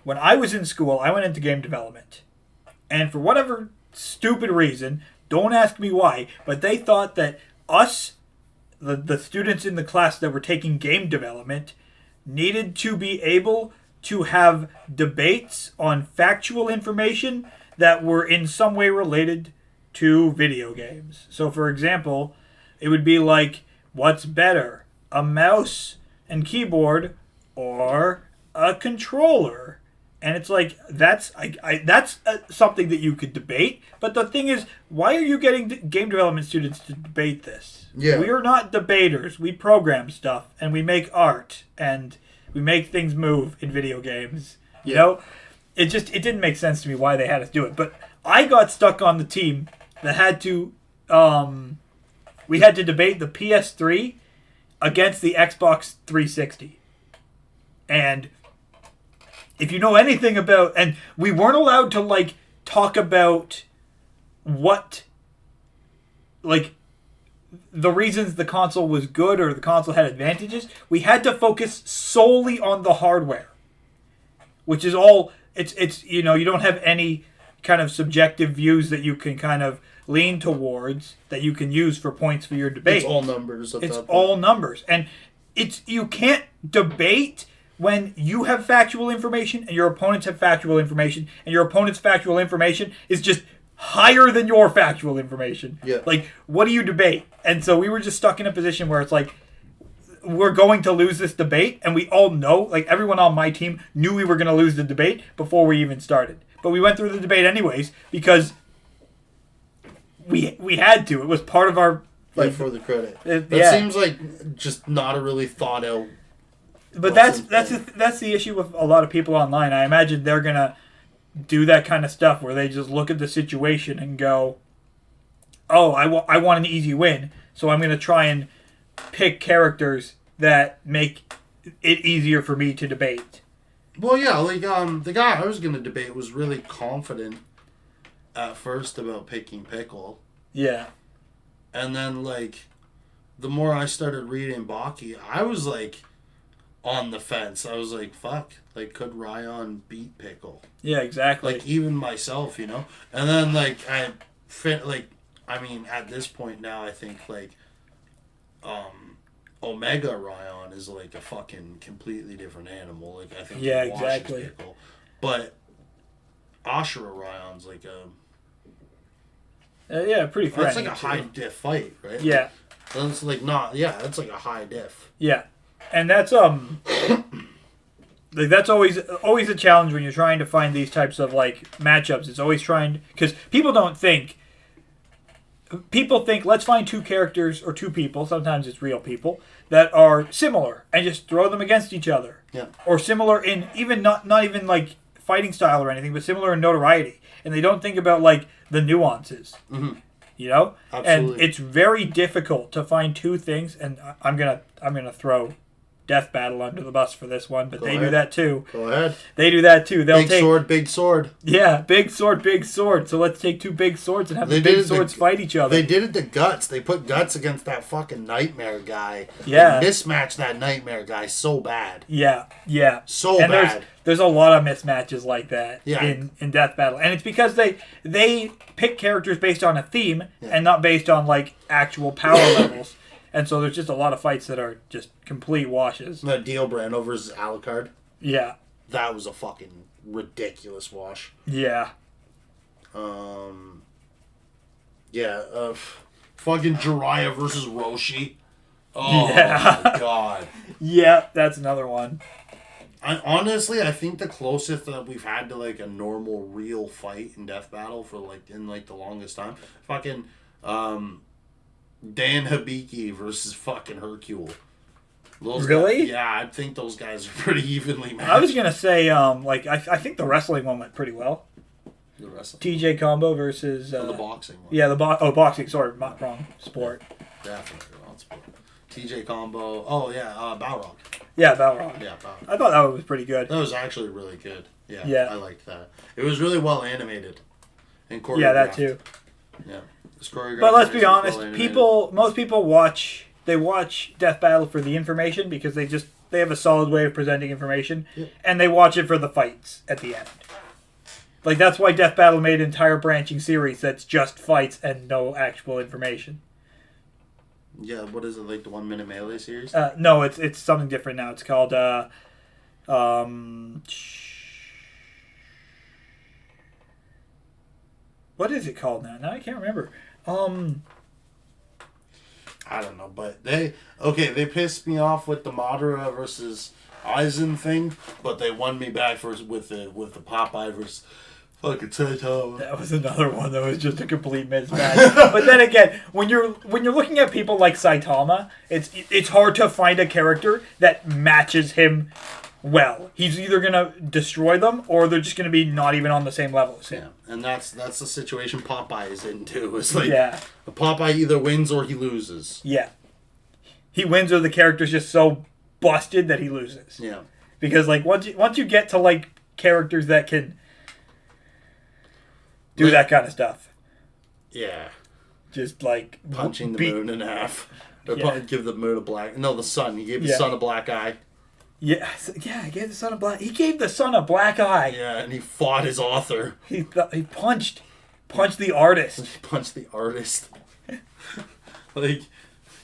When I was in school, I went into game development. And for whatever stupid reason, don't ask me why, but they thought that us, the students in the class that were taking game development, needed to be able to have debates on factual information that were in some way related to video games. So, for example, it would be like, what's better, a mouse and keyboard or a controller? And it's like, that's something that you could debate. But the thing is, why are you getting game development students to debate this? Yeah. We are not debaters. We program stuff, and we make art, and we make things move in video games. You know? It didn't make sense to me why they had us do it. But I got stuck on the team that had to... we had to debate the PS3 against the Xbox 360. And if you know anything about... And we weren't allowed to, like, talk about what... Like, the reasons the console was good or the console had advantages. We had to focus solely on the hardware. Which is all... It's you know, you don't have any kind of subjective views that you can kind of lean towards that you can use for points for your debate. It's all numbers. It's all numbers. And you can't debate when you have factual information and your opponents have factual information and your opponent's factual information is just higher than your factual information. Yeah. Like, what do you debate? And so we were just stuck in a position where it's like, we're going to lose this debate, and we all know, like, everyone on my team knew we were going to lose the debate before we even started. But we went through the debate anyways because we had to. It was part of our... Like, for the credit. That seems like just not a really thought out... But that's the issue with a lot of people online. I imagine they're going to do that kind of stuff where they just look at the situation and go, oh, I want an easy win, so I'm going to try and pick characters that make it easier for me to debate. Well, yeah, like, the guy I was going to debate was really confident at first about picking Pickle. Yeah. And then, like, the more I started reading Baki, I was, like, on the fence. I was like, fuck, like, could Ryan beat Pickle? Yeah, exactly. Like, even myself, you know? And then, like, at this point now, I think, like, Omega Ryan is like a fucking completely different animal. Like, I think yeah, exactly. Pickle. But Ashura Ryan's like a yeah, pretty threatening. That's like a high diff fight, right? Yeah. That's like that's like a high diff. Yeah. And that's like that's always a challenge when you're trying to find these types of like matchups. It's always trying, because people think let's find two characters or two people, sometimes it's real people, that are similar and just throw them against each other. Yeah. Or similar in even not even like fighting style or anything, but similar in notoriety. And they don't think about like the nuances. Mm-hmm. You know? Absolutely. And it's very difficult to find two things, and I'm gonna throw Death Battle under the bus for this one, but they do that too. Go ahead. They do that too. They'll take big sword. Yeah, big sword, big sword. So let's take two big swords and have the big swords fight each other. They did it to Guts. They put Guts against that fucking Nightmare guy. Yeah. They mismatched that Nightmare guy so bad. Yeah. So bad. There's a lot of mismatches like that yeah. in Death Battle. And it's because they pick characters based on a theme and not based on like actual power levels. And so there's just a lot of fights that are just complete washes. The Dio Brando versus Alucard. Yeah. That was a fucking ridiculous wash. Yeah. Yeah. Fucking Jiraiya versus Roshi. Oh, yeah. My God. Yeah, that's another one. Honestly, I think the closest that we've had to like a normal real fight in Death Battle for like in like the longest time, fucking Dan Hibiki versus fucking Hercule. Really? Yeah, I think those guys are pretty evenly matched. I was gonna say, I think the wrestling one went pretty well. The wrestling. TJ Combo versus the boxing one. Yeah, boxing. Sorry, not wrong. Sport. Definitely wrong sport. TJ Combo. Oh yeah, Balrog. Yeah, Balrog. Yeah, Balrog. I thought that one was pretty good. That was actually really good. Yeah, yeah. I liked that. It was really well animated and choreographed. Yeah, that too. Yeah. But let's be honest, most people watch Death Battle for the information because they have a solid way of presenting information, and they watch it for the fights at the end. Like, that's why Death Battle made an entire branching series that's just fights and no actual information. Yeah, what is it, like the 1 Minute Melee series? No, it's something different now. It's called what is it called now? Now I can't remember. I don't know, but they pissed me off with the Madara versus Aizen thing, but they won me back with the Popeye versus fucking Saitama. That was another one that was just a complete mismatch. But then again, when you're looking at people like Saitama, it's hard to find a character that matches him well. He's either gonna destroy them or they're just gonna be not even on the same level as him. Yeah, and that's the situation Popeye is in too. It's like Popeye either wins or he loses. Yeah. he wins or the character's just so busted that he loses. Yeah. Because like once you get to like characters that can do that kind of stuff. Yeah. Just like punching the moon in half. Or give the moon a black. No, the sun. He gave the sun a black eye. Yeah, he gave the sun a black. He gave the sun a black eye. Yeah, and he fought his author. He punched the artist. He punched the artist. Like,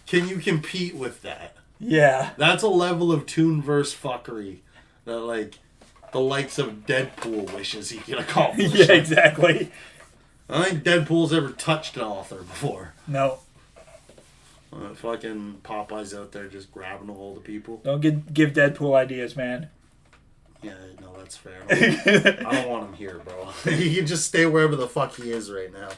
can you compete with that? Yeah, that's a level of Toonverse fuckery that like the likes of Deadpool wishes he could accomplish. Yeah, exactly. I don't think Deadpool's ever touched an author before. No. Fucking Popeye's out there just grabbing a hold of people. Don't give Deadpool ideas, man. Yeah, no, that's fair. I don't want him here, bro. He can just stay wherever the fuck he is right now.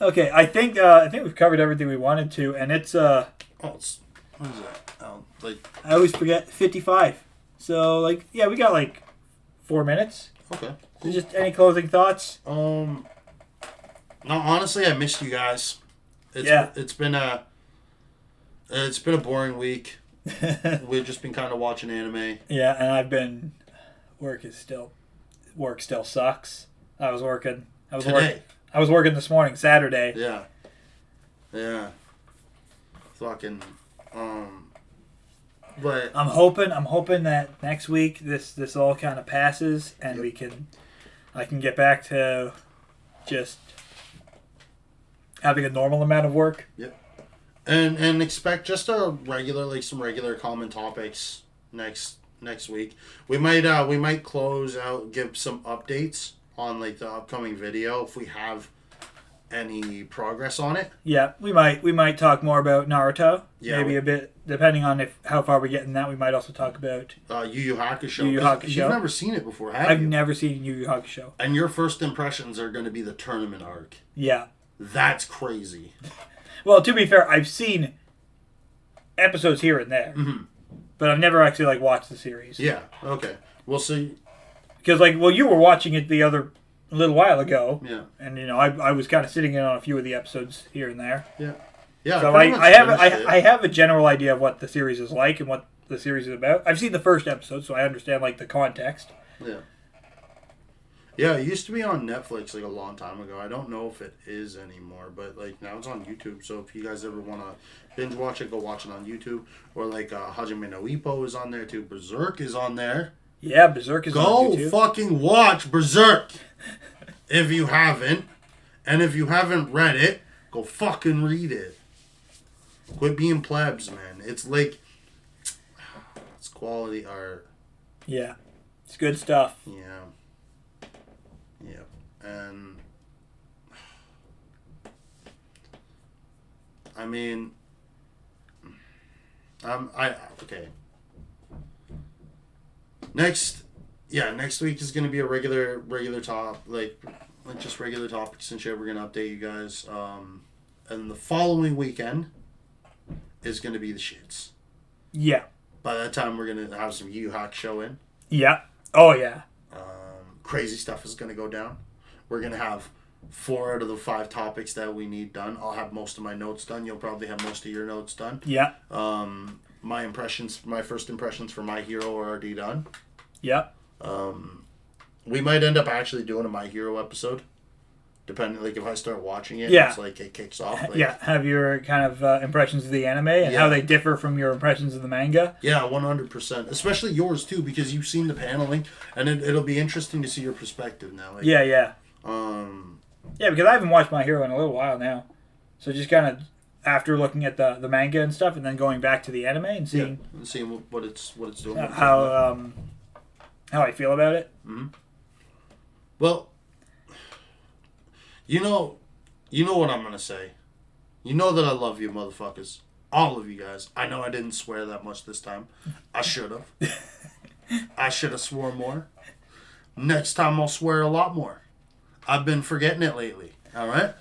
Okay, I think we've covered everything we wanted to, and it's what is that? I always forget 55. So we got 4 minutes. Okay. So just any closing thoughts? No, honestly, I missed you guys. It's been a boring week. We've just been kind of watching anime. Yeah, and I've been work still sucks. I was working this morning, Saturday. Yeah. Fucking but I'm hoping that next week this all kind of passes and I can get back to just having a normal amount of work. Yep. And expect just some regular common topics next week. We might close out, give some updates on the upcoming video if we have any progress on it. Yeah, we might talk more about Naruto. Yeah, maybe a bit depending on how far we get in that. We might also talk about Yu Yu Hakusho. Yu Yu Hakusho. You've never seen it before, have you? I've never seen Yu Yu Hakusho. And your first impressions are going to be the tournament arc. Yeah. That's crazy. Well, to be fair, I've seen episodes here and there, but I've never actually watched the series. Yeah. Okay. We'll see. Because you were watching it a little while ago. Yeah. And I was kind of sitting in on a few of the episodes here and there. Yeah. Yeah. So I have a general idea of what the series is like and what the series is about. I've seen the first episode, so I understand the context. Yeah. Yeah, it used to be on Netflix a long time ago. I don't know if it is anymore, but now it's on YouTube. So if you guys ever want to binge watch it, go watch it on YouTube. Or Hajime no Ippo is on there too. Berserk is on there. Yeah, Berserk is on YouTube. Go fucking watch Berserk if you haven't. And if you haven't read it, go fucking read it. Quit being plebs, man. It's it's quality art. Yeah. It's good stuff. Yeah. Yeah. And I mean okay. Next week is gonna be a regular top just regular topics and shit. We're gonna update you guys. And the following weekend is gonna be the shits. Yeah. By that time we're gonna have some Yu Yu Hakusho in. Yeah. Oh yeah. Crazy stuff is gonna go down. We're gonna have 4 out of the 5 topics that we need done. I'll have most of my notes done. You'll probably have most of your notes done. Yeah. My first impressions for My Hero are already done. Yeah. We might end up actually doing a My Hero episode, depending if I start watching it. Yeah. It's it kicks off. Have your kind of impressions of the anime and how they differ from your impressions of the manga. Yeah, 100%. Especially yours too, because you've seen the paneling, and it'll be interesting to see your perspective now. Yeah. Yeah, because I haven't watched My Hero in a little while now, so just kind of after looking at the manga and stuff, and then going back to the anime and seeing what it's doing. How I feel about it. Mm-hmm. Well, you know what I'm gonna say. You know that I love you, motherfuckers. All of you guys. I know I didn't swear that much this time. I should have. I should have swore more. Next time I'll swear a lot more. I've been forgetting it lately. All right.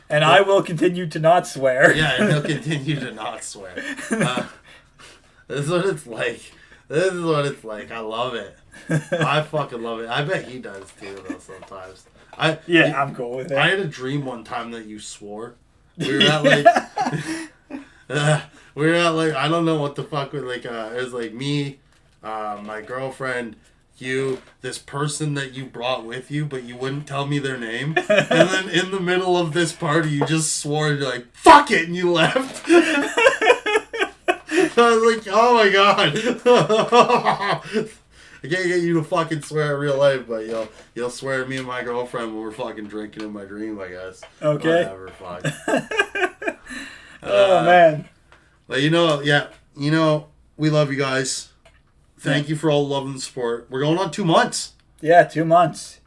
And I will continue to not swear. Yeah, and he'll continue to not swear. This is what it's like. I love it. I fucking love it. I bet he does too, though, sometimes. I'm cool with it. I had a dream one time that you swore. We were at We're at like I don't know what the fuck with like it was like me, my girlfriend, you, this person that you brought with you, but you wouldn't tell me their name, and then in the middle of this party, you just swore, you're like fuck it, and you left. I was like, oh my god. I can't get you to fucking swear in real life, but you'll swear at me and my girlfriend when we're fucking drinking in my dream, I guess. Okay. Whatever, fuck. Oh man. But we love you guys. Thank you for all the love and support. We're going on 2 months. Yeah, 2 months.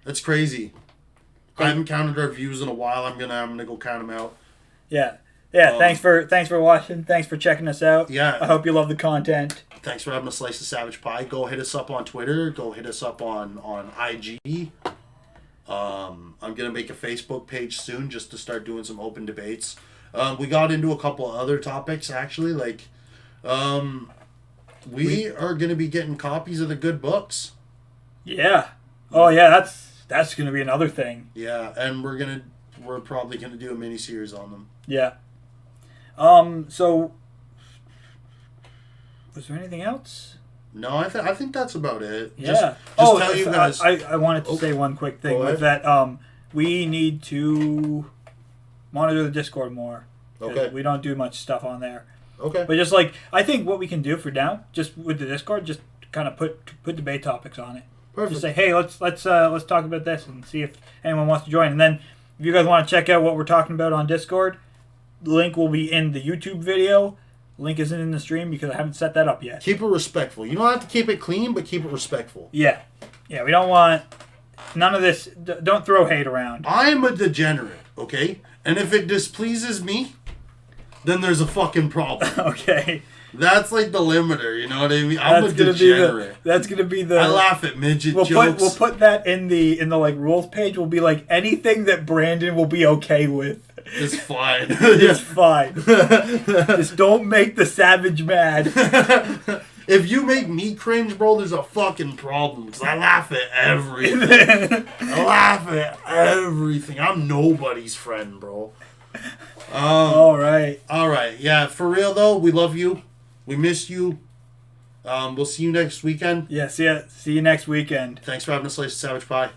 That's crazy. I haven't counted our views in a while. I'm gonna go count them out. Yeah. Yeah, thanks for watching. Thanks for checking us out. Yeah. I hope you love the content. Thanks for having a slice of Savage Pie. Go hit us up on Twitter. Go hit us up on IG. I'm gonna make a Facebook page soon just to start doing some open debates. We got into a couple of other topics actually, like we are gonna be getting copies of the good books. Yeah. Oh yeah, that's gonna be another thing. Yeah, and we're probably gonna do a mini series on them. Yeah. So was there anything else? No, I think that's about it. Yeah. Just tell you guys. I wanted to say one quick thing with that. We need to monitor the Discord more. Okay. We don't do much stuff on there. Okay. But just like I think what we can do for now, just with the Discord, just kind of put debate topics on it. Perfect. Just say, hey, let's talk about this and see if anyone wants to join. And then if you guys want to check out what we're talking about on Discord, the link will be in the YouTube video. Link isn't in the stream because I haven't set that up yet. Keep it respectful. You don't have to keep it clean, but keep it respectful. Yeah. Yeah, we don't want none of this. Don't throw hate around. I am a degenerate, okay? And if it displeases me, then there's a fucking problem. Okay. That's like the limiter, you know what I mean? I'm a degenerate. That's gonna be the. I laugh at midget jokes. We'll put that in the like rules page. We'll be like anything that Brandon will be okay with. It's fine. It's fine. Just don't make the savage mad. If you make me cringe, bro, there's a fucking problem. Because I laugh at everything. I laugh at everything. I'm nobody's friend, bro. All right. Yeah, for real, though, we love you. We miss you. We'll see you next weekend. Yeah, see you next weekend. Thanks for having a slice of Savage Pie.